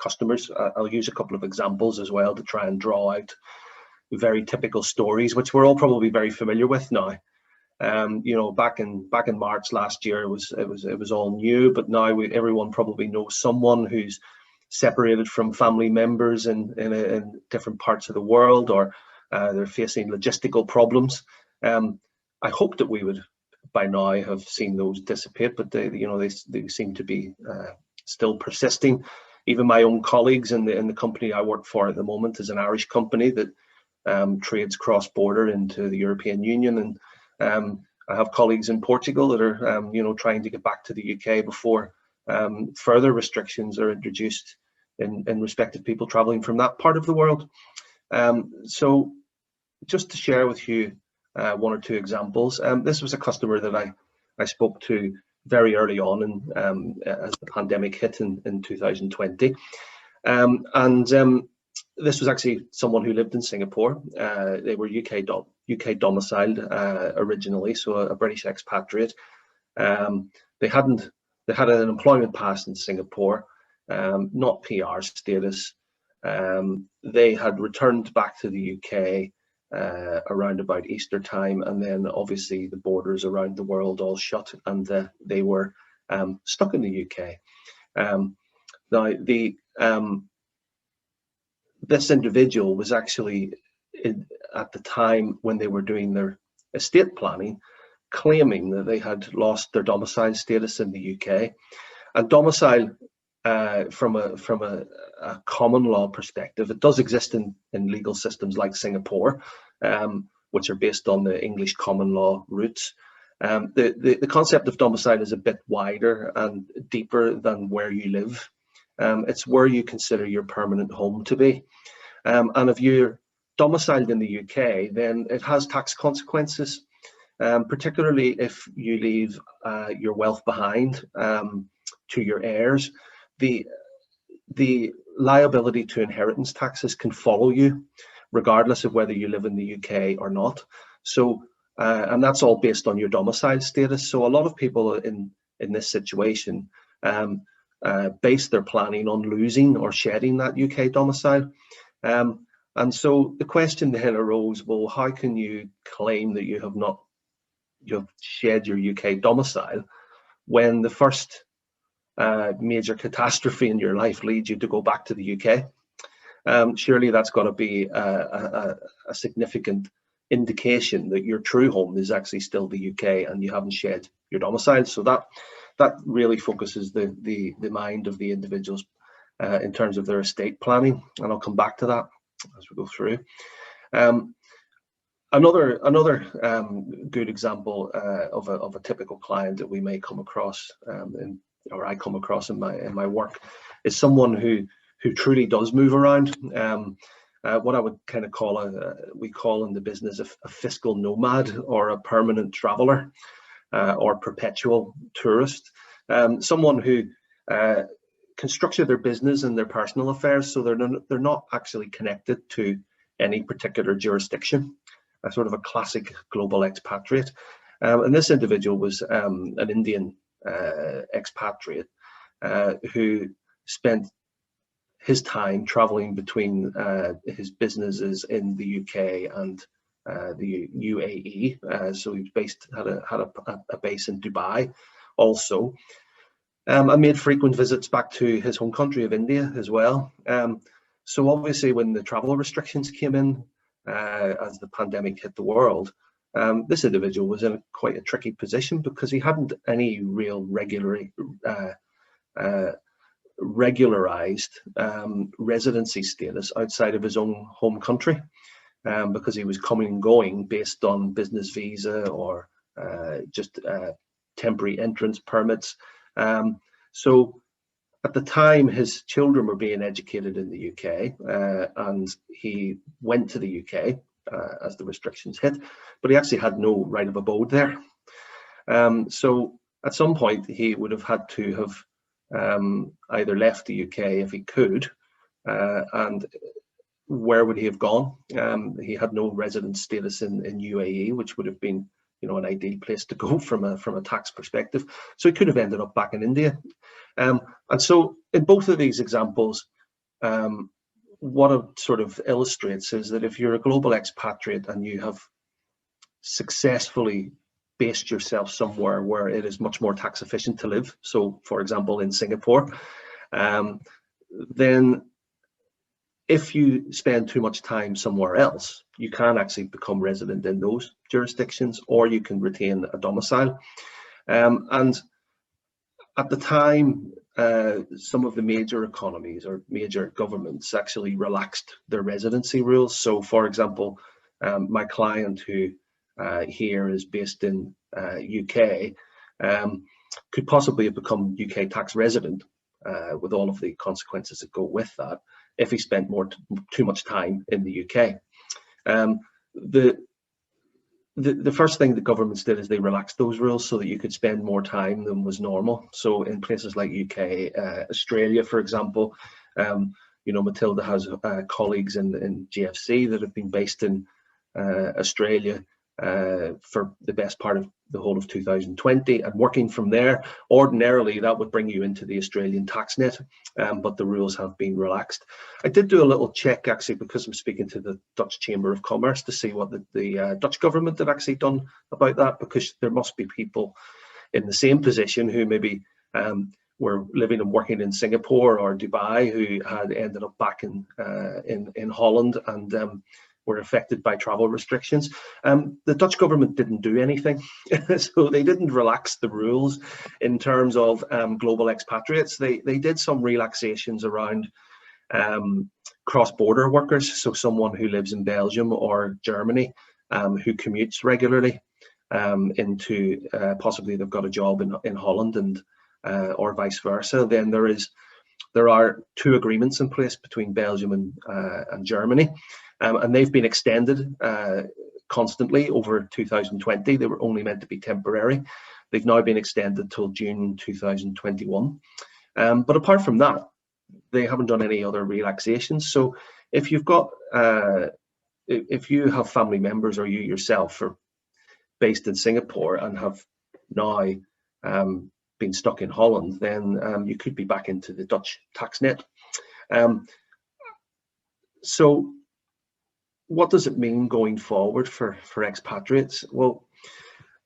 [SPEAKER 4] customers. I'll use a couple of examples as well to try and draw out very typical stories, which we're all probably very familiar with now. Back in March last year, it was all new, but now everyone probably knows someone who's separated from family members in different parts of the world, or they're facing logistical problems. I hope that we would by now have seen those dissipate, but they seem to be still persisting. Even my own colleagues in the company I work for at the moment is an Irish company that trades cross-border into the European Union, and I have colleagues in Portugal that are trying to get back to the UK before further restrictions are introduced in respect of people traveling from that part of the world. So just to share with you one or two examples, this was a customer that I spoke to very early on as the pandemic hit in 2020. This was actually someone who lived in Singapore. They were UK domiciled originally, so a British expatriate. They had an employment pass in Singapore, not PR status. They had returned back to the UK around about Easter time, and then obviously the borders around the world all shut, and they were stuck in the UK. Now, this individual was actually, at the time when they were doing their estate planning, claiming that they had lost their domicile status in the UK. And domicile, from a common law perspective, it does exist in legal systems like Singapore, which are based on the English common law roots. The concept of domicile is a bit wider and deeper than where you live. It's where you consider your permanent home to be. And if you're domiciled in the UK, then it has tax consequences, particularly if you leave your wealth behind to your heirs. The liability to inheritance taxes can follow you, regardless of whether you live in the UK or not. So, and that's all based on your domicile status. So a lot of people in this situation base their planning on losing or shedding that UK domicile. And so the question then arose, well, how can you claim that you have shed your UK domicile when the first major catastrophe in your life leads you to go back to the UK? Surely that's got to be a significant indication that your true home is actually still the UK and you haven't shed your domicile. So that really focuses the mind of the individuals in terms of their estate planning, and I'll come back to that as we go through. Another good example of a typical client that we may come across, or I come across in my work, is someone who truly does move around. What I would kind of call we call in the business a fiscal nomad, or a permanent traveler, or perpetual tourist. Someone who can structure their business and their personal affairs so they're not actually connected to any particular jurisdiction. A sort of a classic global expatriate. And this individual was an Indian expatriate who spent his time traveling between his businesses in the UK and the UAE. So he had a base in Dubai also, and made frequent visits back to his home country of India as well. So obviously when the travel restrictions came in, as the pandemic hit the world, this individual was in quite a tricky position because he hadn't any real regularized residency status outside of his own home country, because he was coming and going based on business visa or just temporary entrance permits. So at the time, his children were being educated in the UK, and he went to the UK as the restrictions hit, but he actually had no right of abode there. So at some point, he would have had to have either left the UK if he could, and where would he have gone? He had no resident status in UAE, which would have been, an ideal place to go from a tax perspective. So he could have ended up back in India. And so in both of these examples, what it sort of illustrates is that if you're a global expatriate and you have successfully based yourself somewhere where it is much more tax efficient to live, so for example in Singapore, then if you spend too much time somewhere else, you can actually become resident in those jurisdictions, or you can retain a domicile. And at the time, some of the major economies or major governments actually relaxed their residency rules. So for example, my client who here is based in UK, could possibly have become UK tax resident with all of the consequences that go with that if he spent too much time in the UK. The first thing the governments did is they relaxed those rules so that you could spend more time than was normal. So in places like UK, Australia, for example, you know, Matilda has colleagues in GFC that have been based in Australia for the best part of the whole of 2020, and working from there. Ordinarily that would bring you into the Australian tax net, but the rules have been relaxed. I did do a little check actually, because I'm speaking to the Dutch Chamber of Commerce, to see what the Dutch government had actually done about that, because there must be people in the same position who maybe were living and working in Singapore or Dubai who had ended up back in Holland and were affected by travel restrictions. The Dutch government didn't do anything, so they didn't relax the rules in terms of global expatriates. They did some relaxations around cross-border workers, so someone who lives in Belgium or Germany who commutes regularly into possibly they've got a job in Holland and or vice versa. Then there are 2 agreements in place between Belgium and Germany. And they've been extended constantly over 2020. They were only meant to be temporary. They've now been extended till June 2021. But apart from that, they haven't done any other relaxations. So if you've got, if you have family members or you yourself are based in Singapore and have now been stuck in Holland, then you could be back into the Dutch tax net. So what does it mean going forward for expatriates? Well,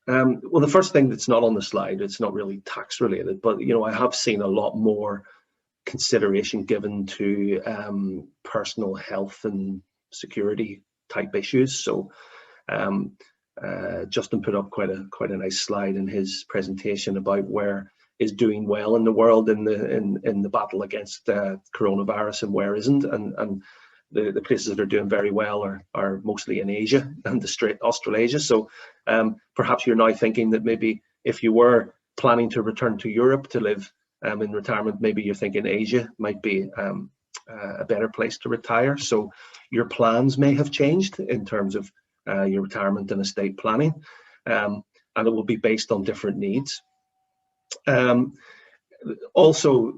[SPEAKER 4] the first thing that's not on the slide, it's not really tax related, but you know, I have seen a lot more consideration given to personal health and security type issues. So Justin put up quite a nice slide in his presentation about where is doing well in the world in the battle against coronavirus and where isn't, and the places that are doing very well are mostly in Asia and Australasia. So perhaps you're now thinking that maybe if you were planning to return to Europe to live in retirement, maybe you're thinking Asia might be a better place to retire. So your plans may have changed in terms of your retirement and estate planning, and it will be based on different needs. Also,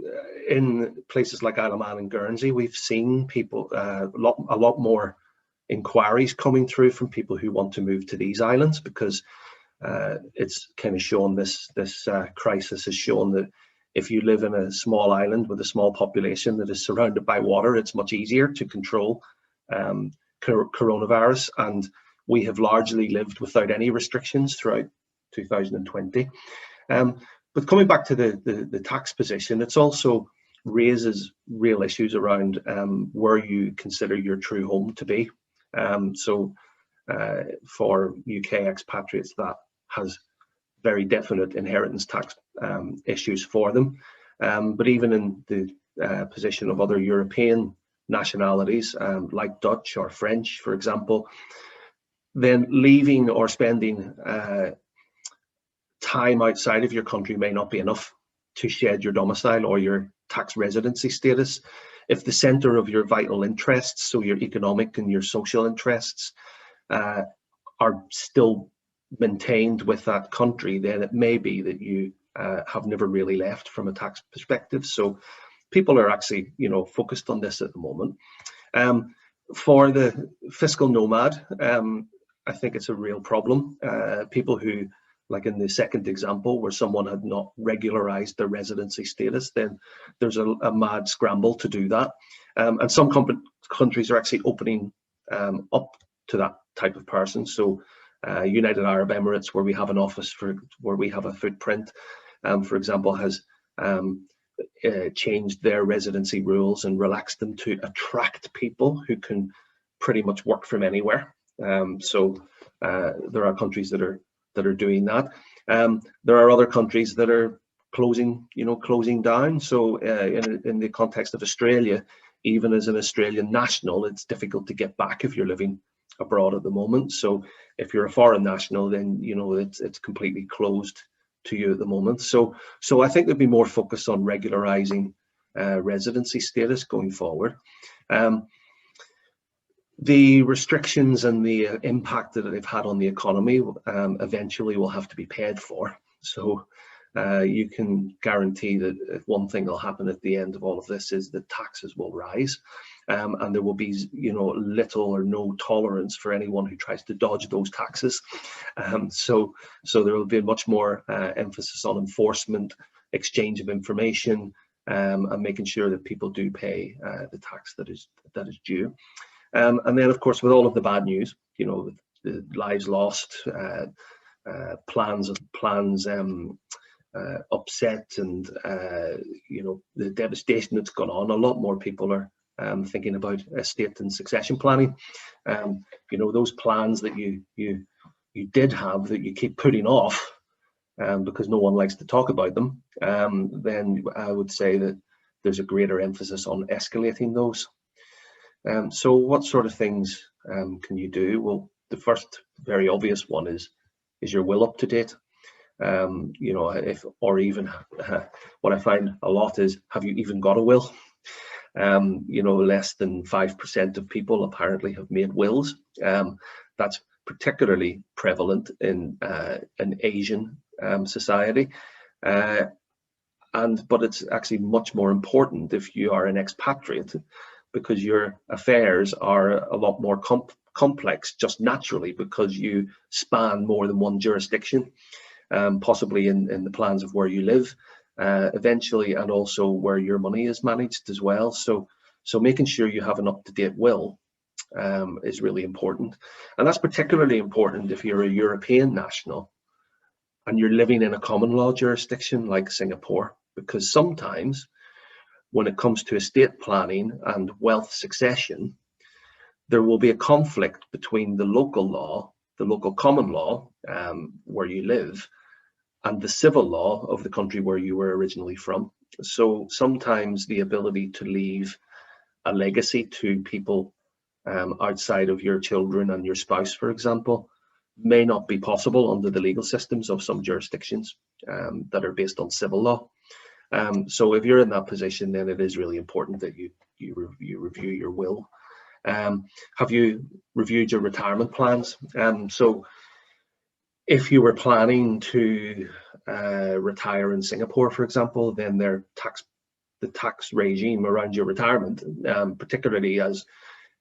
[SPEAKER 4] in places like Isle of Man and Guernsey, we've seen people a lot more inquiries coming through from people who want to move to these islands, because it's kind of shown this crisis has shown that if you live in a small island with a small population that is surrounded by water, it's much easier to control coronavirus, and we have largely lived without any restrictions throughout 2020. But coming back to the tax position, it's also raises real issues around where you consider your true home to be. So for UK expatriates, that has very definite inheritance tax issues for them. But even in the position of other European nationalities, like Dutch or French, for example, then leaving or spending time outside of your country may not be enough to shed your domicile or your tax residency status. If the centre of your vital interests, so your economic and your social interests, are still maintained with that country, then it may be that you have never really left from a tax perspective. So people are actually, you know, focused on this at the moment. For the fiscal nomad, I think it's a real problem. People who, like in the second example, where someone had not regularized their residency status, then there's a mad scramble to do that. And some countries are actually opening up to that type of person. So United Arab Emirates, where we have an office, where we have a footprint, for example, has changed their residency rules and relaxed them to attract people who can pretty much work from anywhere. So there are countries that are doing that. There are other countries that are closing down. So in the context of Australia, even as an Australian national, it's difficult to get back if you're living abroad at the moment. So if you're a foreign national, then you know it's completely closed to you at the moment. So I think there'll be more focus on regularizing residency status going forward. The restrictions and the impact that they've had on the economy eventually will have to be paid for. So you can guarantee that one thing will happen at the end of all of this is that taxes will rise, and there will be, you know, little or no tolerance for anyone who tries to dodge those taxes. So there will be much more emphasis on enforcement, exchange of information, and making sure that people do pay the tax that is due. And then, of course, with all of the bad news, you know, the lives lost, plans upset, and you know, the devastation that's gone on, a lot more people are thinking about estate and succession planning. You know, those plans that you did have that you keep putting off because no one likes to talk about them, then I would say that there's a greater emphasis on escalating those. So what sort of things can you do? Well, the first very obvious one is your will up to date? You know, what I find a lot is, have you even got a will? You know, less than 5% of people apparently have made wills. That's particularly prevalent in an Asian society. But it's actually much more important if you are an expatriate, because your affairs are a lot more complex just naturally, because you span more than one jurisdiction, possibly in the plans of where you live eventually, and also where your money is managed as well. So making sure you have an up-to-date will is really important. And that's particularly important if you're a European national and you're living in a common law jurisdiction like Singapore, because sometimes when it comes to estate planning and wealth succession, there will be a conflict between the local law, the local common law where you live, and the civil law of the country where you were originally from. So sometimes the ability to leave a legacy to people outside of your children and your spouse, for example, may not be possible under the legal systems of some jurisdictions that are based on civil law. So if you're in that position, then it is really important that you review your will. Have you reviewed your retirement plans? So if you were planning to retire in Singapore, for example, then the tax regime around your retirement, particularly as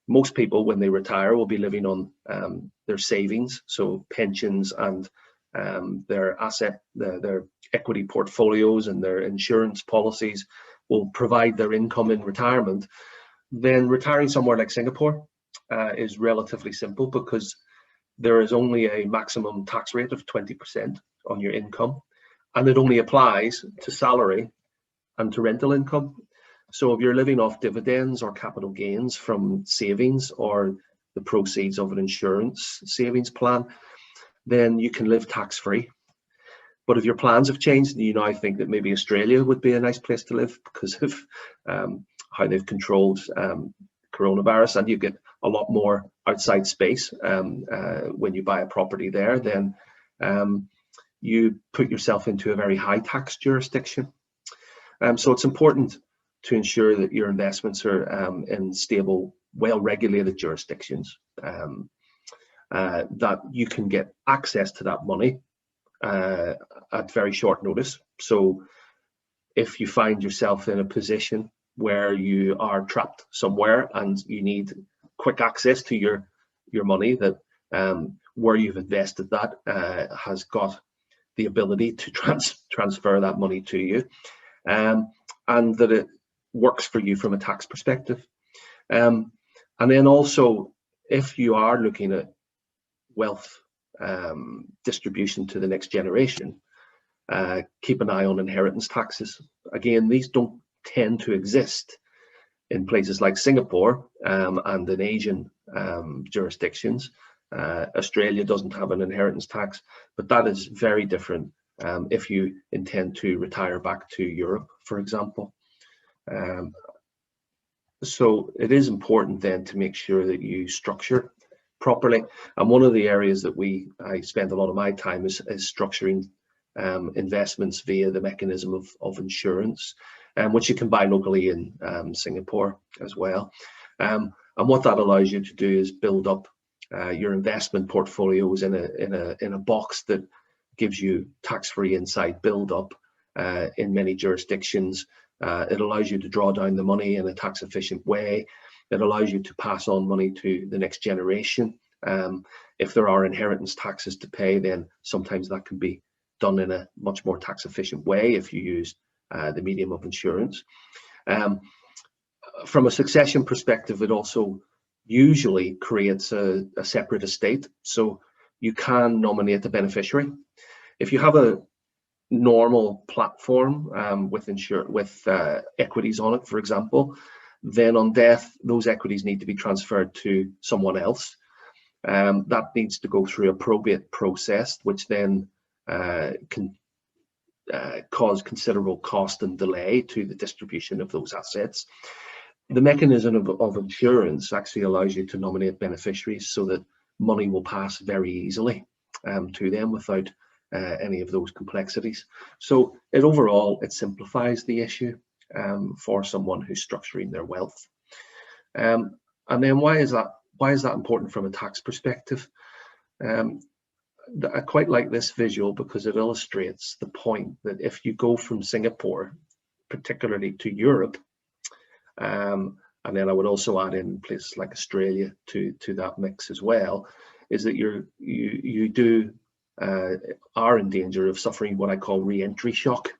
[SPEAKER 4] most people when they retire will be living on their savings, so pensions and their equity portfolios and their insurance policies will provide their income in retirement, then retiring somewhere like Singapore is relatively simple, because there is only a maximum tax rate of 20% on your income, and it only applies to salary and to rental income. So if you're living off dividends or capital gains from savings or the proceeds of an insurance savings plan, then you can live tax-free. But if your plans have changed and you now think that maybe Australia would be a nice place to live because of how they've controlled coronavirus, and you get a lot more outside space when you buy a property there, then you put yourself into a very high tax jurisdiction. So it's important to ensure that your investments are in stable, well-regulated jurisdictions, that you can get access to that money at very short notice. So if you find yourself in a position where you are trapped somewhere and you need quick access to your money, that where you've invested that has got the ability to transfer that money to you, and that it works for you from a tax perspective. And then also, if you are looking at wealth distribution to the next generation, keep an eye on inheritance taxes. Again, these don't tend to exist in places like Singapore and in Asian jurisdictions. Australia doesn't have an inheritance tax, but that is very different if you intend to retire back to Europe, for example. So it is important then to make sure that you structure properly. And one of the areas that I spend a lot of my time is structuring investments via the mechanism of insurance, which you can buy locally in Singapore as well. And what that allows you to do is build up your investment portfolios in a box that gives you tax-free inside build-up in many jurisdictions. It allows you to draw down the money in a tax-efficient way. It allows you to pass on money to the next generation. If there are inheritance taxes to pay, then sometimes that can be done in a much more tax-efficient way if you use the medium of insurance. From a succession perspective, it also usually creates a separate estate, so you can nominate a beneficiary. If you have a normal platform with equities on it, for example, then on death, those equities need to be transferred to someone else. That needs to go through a probate process, which then can cause considerable cost and delay to the distribution of those assets. The mechanism of insurance actually allows you to nominate beneficiaries so that money will pass very easily to them without any of those complexities. So overall, it simplifies the issue for someone who's structuring their wealth. And then why is that important from a tax perspective? I quite like this visual because it illustrates the point that if you go from Singapore, particularly to Europe, and then I would also add in places like Australia to that mix as well, is that you are in danger of suffering what I call re-entry shock.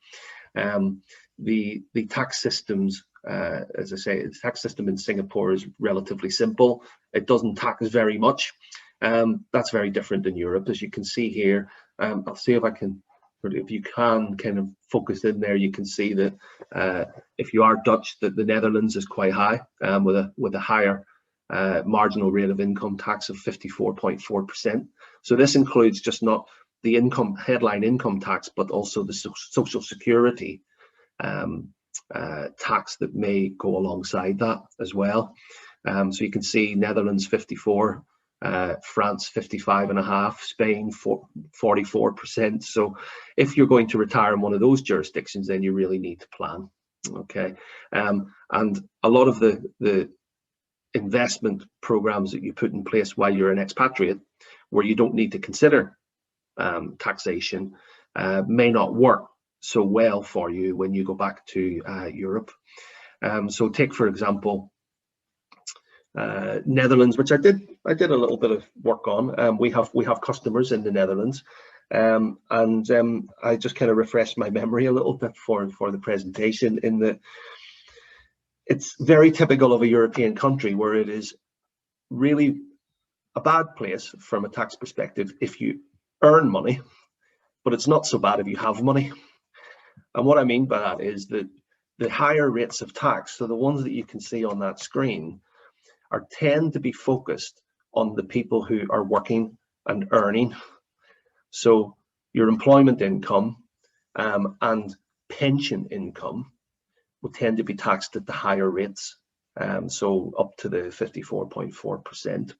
[SPEAKER 4] The tax systems, as I say, the tax system in Singapore is relatively simple. It doesn't tax very much. That's very different in Europe, as you can see here. I'll see if I can, if you can kind of focus in there, you can see that if you are Dutch, that the Netherlands is quite high, with a higher marginal rate of income tax of 54.4%. So this includes just not the headline income tax, but also the social security tax that may go alongside that as well. So you can see Netherlands 54, France 55.5, Spain 44%. So if you're going to retire in one of those jurisdictions, then you really need to plan. Okay, and a lot of the investment programs that you put in place while you're an expatriate, where you don't need to consider taxation, may not work so well for you when you go back to Europe. So take, for example, Netherlands, which I did a little bit of work on. We have customers in the Netherlands, and I just kind of refreshed my memory a little bit for the presentation, in that it's very typical of a European country where it is really a bad place from a tax perspective if you earn money, but it's not so bad if you have money. And what I mean by that is that the higher rates of tax, so the ones that you can see on that screen, tend to be focused on the people who are working and earning. So your employment income and pension income will tend to be taxed at the higher rates, so up to the 54.4%.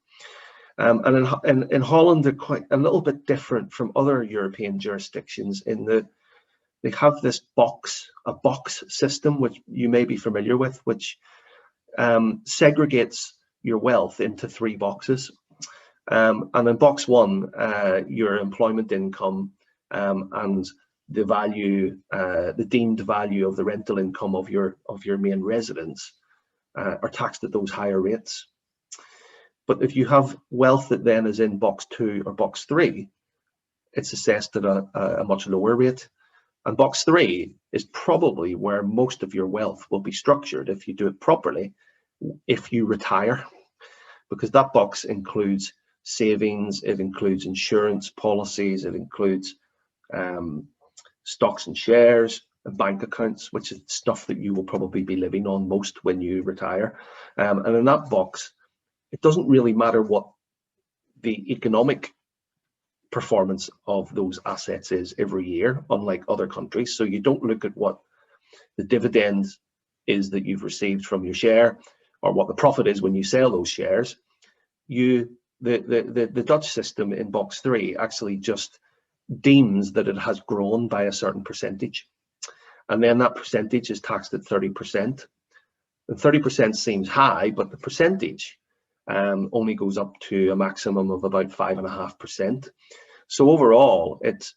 [SPEAKER 4] And in Holland, they're quite a little bit different from other European jurisdictions in that they have this a box system, which you may be familiar with, which segregates your wealth into 3 boxes. And in box 1, your employment income and the value, the deemed value of the rental income of your main residence are taxed at those higher rates. But if you have wealth that then is in box 2 or box 3, it's assessed at a much lower rate. And box 3 is probably where most of your wealth will be structured if you do it properly, if you retire, because that box includes savings, it includes insurance policies, it includes stocks and shares and bank accounts, which is stuff that you will probably be living on most when you retire. And in that box, it doesn't really matter what the economic performance of those assets is every year, unlike other countries. So you don't look at what the dividend is that you've received from your share, or what the profit is when you sell those shares. The Dutch system in box 3 actually just deems that it has grown by a certain percentage. And then that percentage is taxed at 30%. And 30% seems high, but the percentage only goes up to a maximum of about 5.5%. So overall, it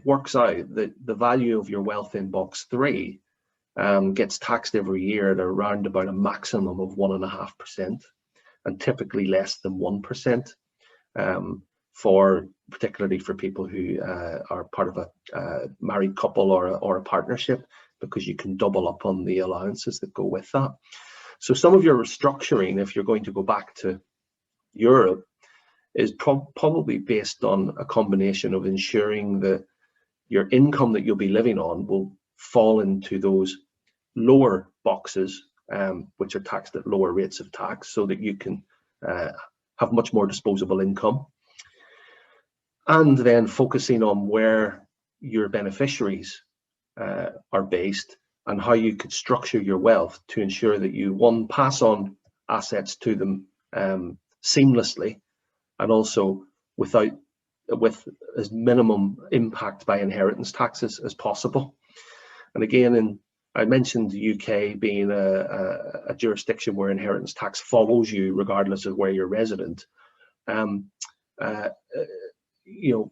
[SPEAKER 4] works out that the value of your wealth in box 3 gets taxed every year at around about a maximum of 1.5%, and typically less than 1%, particularly for people who are part of a married couple or a partnership, because you can double up on the allowances that go with that. So some of your restructuring, if you're going to go back to Europe, is probably based on a combination of ensuring that your income that you'll be living on will fall into those lower boxes, which are taxed at lower rates of tax, so that you can have much more disposable income. And then focusing on where your beneficiaries are based and how you could structure your wealth to ensure that you, one, pass on assets to them seamlessly, and also with as minimum impact by inheritance taxes as possible. And again, I mentioned the UK being a jurisdiction where inheritance tax follows you regardless of where you're resident.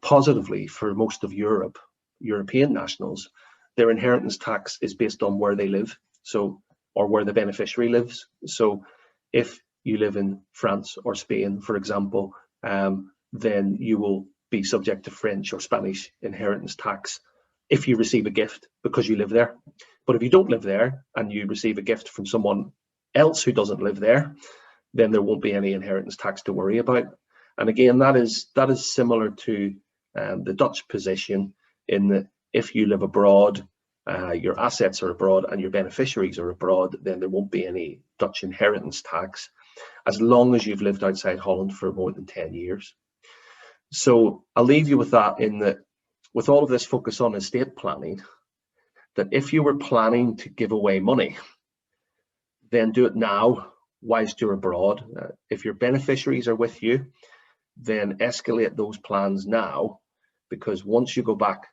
[SPEAKER 4] Positively for most of European nationals, their inheritance tax is based on where they live, or where the beneficiary lives. So if you live in France or Spain, for example, then you will be subject to French or Spanish inheritance tax if you receive a gift because you live there. But if you don't live there and you receive a gift from someone else who doesn't live there, then there won't be any inheritance tax to worry about. And again, that is similar to the Dutch position, in that if you live abroad, your assets are abroad and your beneficiaries are abroad, then there won't be any Dutch inheritance tax as long as you've lived outside Holland for more than 10 years. So I'll leave you with that, in that with all of this focus on estate planning, that if you were planning to give away money, then do it now whilst you're abroad. If your beneficiaries are with you, then escalate those plans now, because once you go back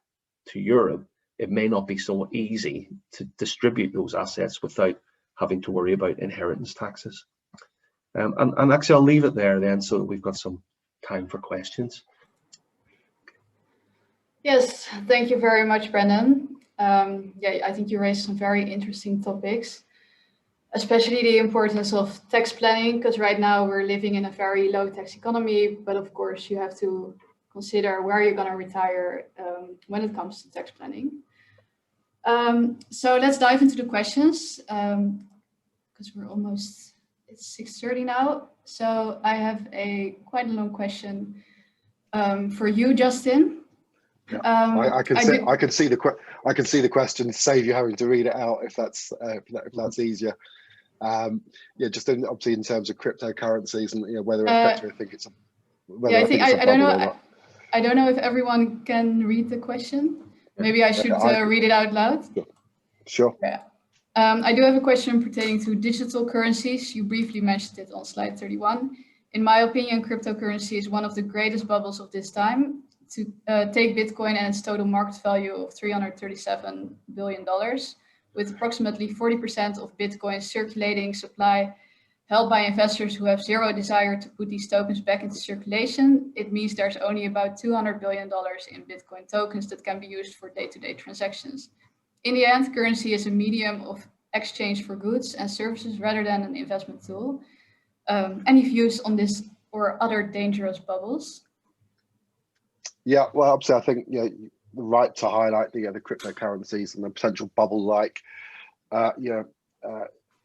[SPEAKER 4] to Europe, it may not be so easy to distribute those assets without having to worry about inheritance taxes. And actually, I'll leave it there then, so that we've got some time for questions.
[SPEAKER 2] Yes, thank you very much, Brendan. I think you raised some very interesting topics, especially the importance of tax planning, because right now we're living in a very low tax economy, but of course you have to consider where you're going to retire when it comes to tax planning. So let's dive into the questions, because it's 6:30 now. So I have quite a long question for you, Justin.
[SPEAKER 3] Yeah. I can see the question. Save you having to read it out if that's easier. Just obviously in terms of cryptocurrencies and whether it affects me. I don't know.
[SPEAKER 2] I don't know if everyone can read the question. Maybe I should read it out loud.
[SPEAKER 3] Sure.
[SPEAKER 2] Yeah. I do have a question pertaining to digital currencies. You briefly mentioned it on slide 31. In my opinion, cryptocurrency is one of the greatest bubbles of this time. To take Bitcoin and its total market value of $337 billion, with approximately 40% of Bitcoin circulating supply held by investors who have zero desire to put these tokens back into circulation, it means there's only about $200 billion in Bitcoin tokens that can be used for day-to-day transactions. In the end, currency is a medium of exchange for goods and services rather than an investment tool. Any views on this or other dangerous bubbles?
[SPEAKER 3] Yeah, well, obviously, I think you're right to highlight the cryptocurrencies and the potential bubble-like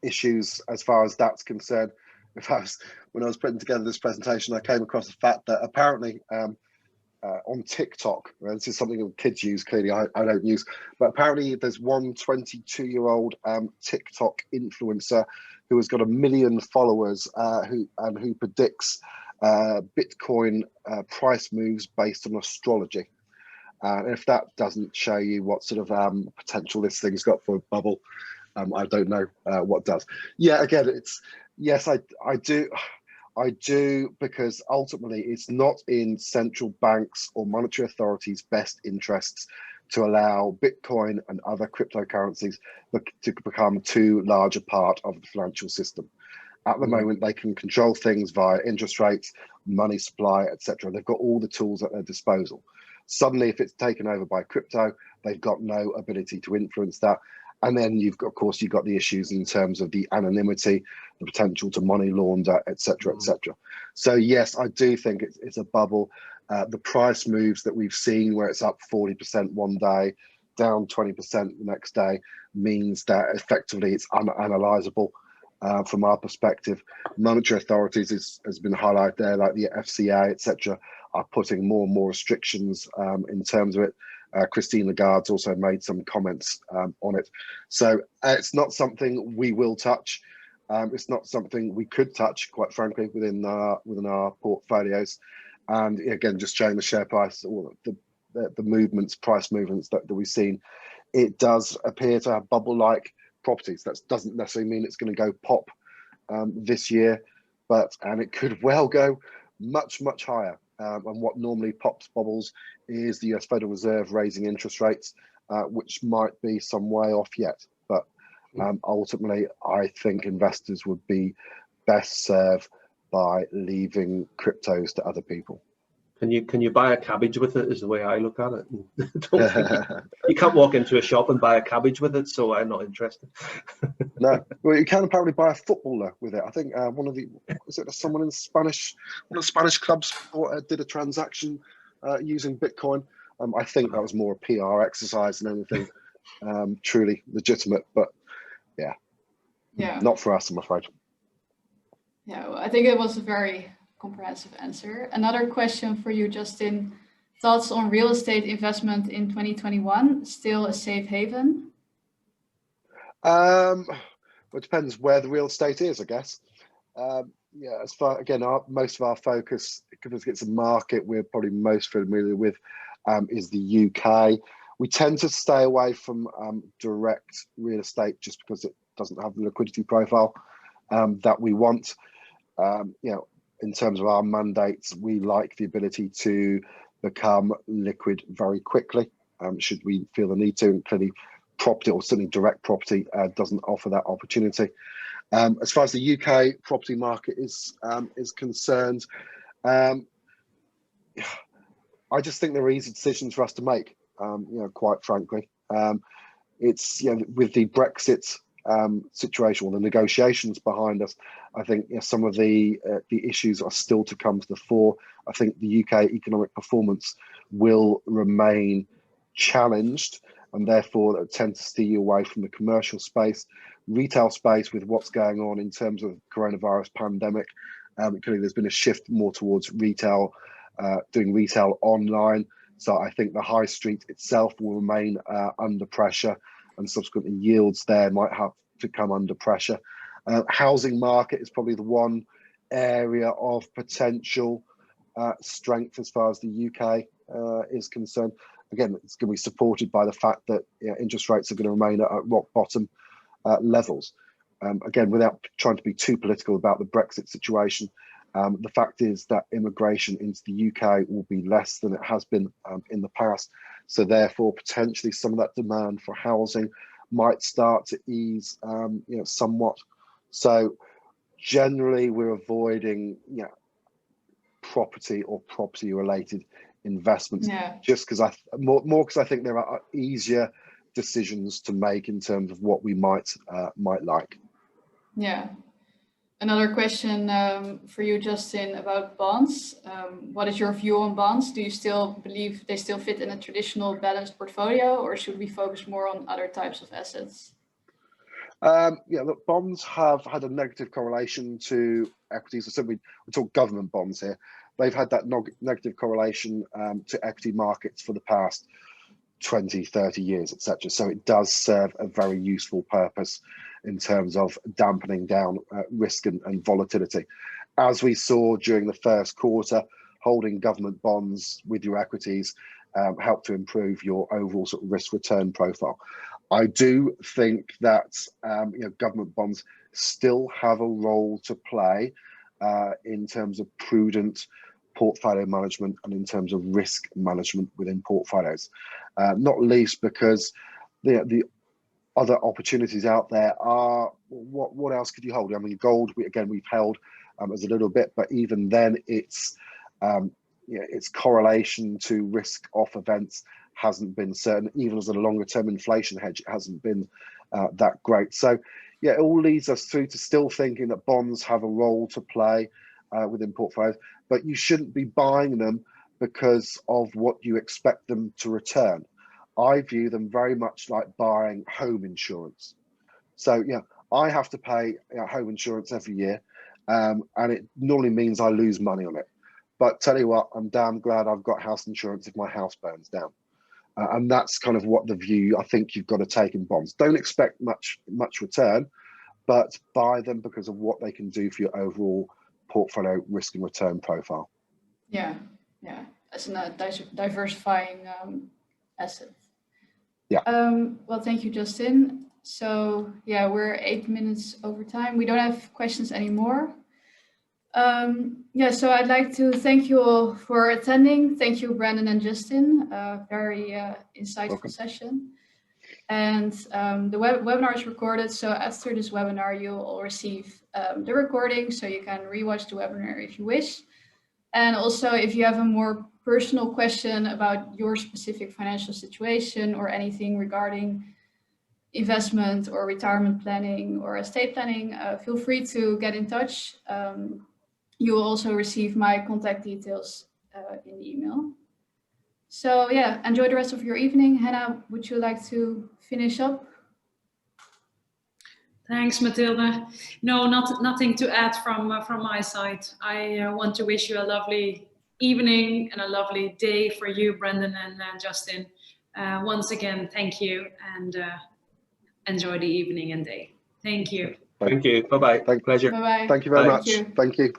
[SPEAKER 3] issues as far as that's concerned. When I was putting together this presentation, I came across the fact that apparently on TikTok, this is something that kids use. Clearly, I don't use, but apparently there's one 22-year-old TikTok influencer who has got 1 million followers who predicts Bitcoin price moves based on astrology. If that doesn't show you what sort of potential this thing's got for a bubble, I don't know what does. Yeah, again, I I do, because ultimately it's not in central banks or monetary authorities' best interests to allow Bitcoin and other cryptocurrencies to become too large a part of the financial system. At the moment, they can control things via interest rates, money supply, etc. They've got all the tools at their disposal. Suddenly, if it's taken over by crypto, they've got no ability to influence that. And then you've got, of course, you've got the issues in terms of the anonymity, the potential to money launder, etc., etc. So yes, I do think it's a bubble. The price moves that we've seen, where it's up 40% one day, down 20% the next day, means that effectively it's unanalyzable from our perspective. Monetary authorities has been highlighted there, like the FCA, etc., are putting more and more restrictions in terms of it. Christine Lagarde's also made some comments on it. So it's not something we will touch. It's not something we could touch, quite frankly, within our portfolios. And again, just showing the share price, or the movements, price movements that we've seen, it does appear to have bubble-like properties. That doesn't necessarily mean it's going to go pop this year, and it could well go much higher. And what normally pops bubbles is the US Federal Reserve raising interest rates, which might be some way off yet. But ultimately, I think investors would be best served by leaving cryptos to other people.
[SPEAKER 4] Can you buy a cabbage with it, is the way I look at it. You can't walk into a shop and buy a cabbage with it, so I'm not interested.
[SPEAKER 3] No, well, you can apparently buy a footballer with it. I think one of the one of the Spanish clubs did a transaction using Bitcoin. I think that was more a PR exercise than anything truly legitimate. But yeah, not for us, I'm afraid.
[SPEAKER 2] Yeah, well, I think it was a very comprehensive answer. Another question for you, Justin. Thoughts on real estate investment in 2021? Still a safe haven?
[SPEAKER 3] Well, it depends where the real estate is, I guess. Yeah, as far, again, most of our focus, because it's a market we're probably most familiar with, is the UK. We tend to stay away from direct real estate just because it doesn't have the liquidity profile that we want. In terms of our mandates, we like the ability to become liquid very quickly, should we feel the need to. And clearly, property, or certainly direct property, doesn't offer that opportunity. As far as the UK property market is concerned, I just think there are easy decisions for us to make. Quite frankly, it's with the Brexit situation, or the negotiations behind us, I think some of the issues are still to come to the fore. I think the UK economic performance will remain challenged, and therefore that tend to steer you away from the commercial space. Retail space, with what's going on in terms of coronavirus pandemic, clearly there's been a shift more towards retail, doing retail online. So I think the high street itself will remain under pressure, and subsequently yields there might have to come under pressure. Housing market is probably the one area of potential strength as far as the UK is concerned. Again, it's going to be supported by the fact that interest rates are going to remain at rock bottom levels. Again, without trying to be too political about the Brexit situation, the fact is that immigration into the UK will be less than it has been in the past. So therefore, potentially some of that demand for housing might start to ease, somewhat. So generally, we're avoiding, property or property-related investments, just because because I think there are easier decisions to make in terms of what we might like.
[SPEAKER 2] Yeah. Another question for you, Justin, about bonds. What is your view on bonds? Do you still believe they still fit in a traditional balanced portfolio, or should we focus more on other types of assets?
[SPEAKER 3] Look, bonds have had a negative correlation to equities. So we talk government bonds here. They've had that negative correlation to equity markets for the past 20, 30 years, etc. So it does serve a very useful purpose in terms of dampening down risk and volatility. As we saw during the first quarter, holding government bonds with your equities helped to improve your overall sort of risk return profile. I do think that government bonds still have a role to play in terms of prudent portfolio management and in terms of risk management within portfolios, not least because the other opportunities out there are, what else could you hold? I mean, gold, we've held as a little bit, but even then its correlation to risk off events hasn't been certain. Even as a longer term inflation hedge, it hasn't been that great. So yeah, it all leads us through to still thinking that bonds have a role to play within portfolios, but you shouldn't be buying them because of what you expect them to return. I view them very much like buying home insurance. So yeah, I have to pay home insurance every year, and it normally means I lose money on it. But tell you what, I'm damn glad I've got house insurance if my house burns down. And that's kind of what the view I think you've got to take in bonds. Don't expect much return, but buy them because of what they can do for your overall portfolio risk and return profile.
[SPEAKER 2] Yeah, as a diversifying asset.
[SPEAKER 3] Yeah.
[SPEAKER 2] Well, thank you, Justin. So yeah, we're 8 minutes over time. We don't have questions anymore. So I'd like to thank you all for attending. Thank you, Brandon and Justin. Very insightful session. And the webinar is recorded. So after this webinar, you'll all receive the recording, so you can rewatch the webinar if you wish. And also, if you have a more personal question about your specific financial situation or anything regarding investment or retirement planning or estate planning, feel free to get in touch. You will also receive my contact details in the email. So yeah, enjoy the rest of your evening. Hannah, would you like to finish up?
[SPEAKER 1] Thanks, Matilda. No, nothing to add from my side. I want to wish you a lovely evening and a lovely day for you, Brendan and Justin. Once again, thank you, and enjoy the evening and day. Thank you.
[SPEAKER 4] Thank you. Bye-bye.
[SPEAKER 3] Pleasure.
[SPEAKER 2] Bye-bye.
[SPEAKER 3] Thank you very
[SPEAKER 2] Bye.
[SPEAKER 3] much. Thank you.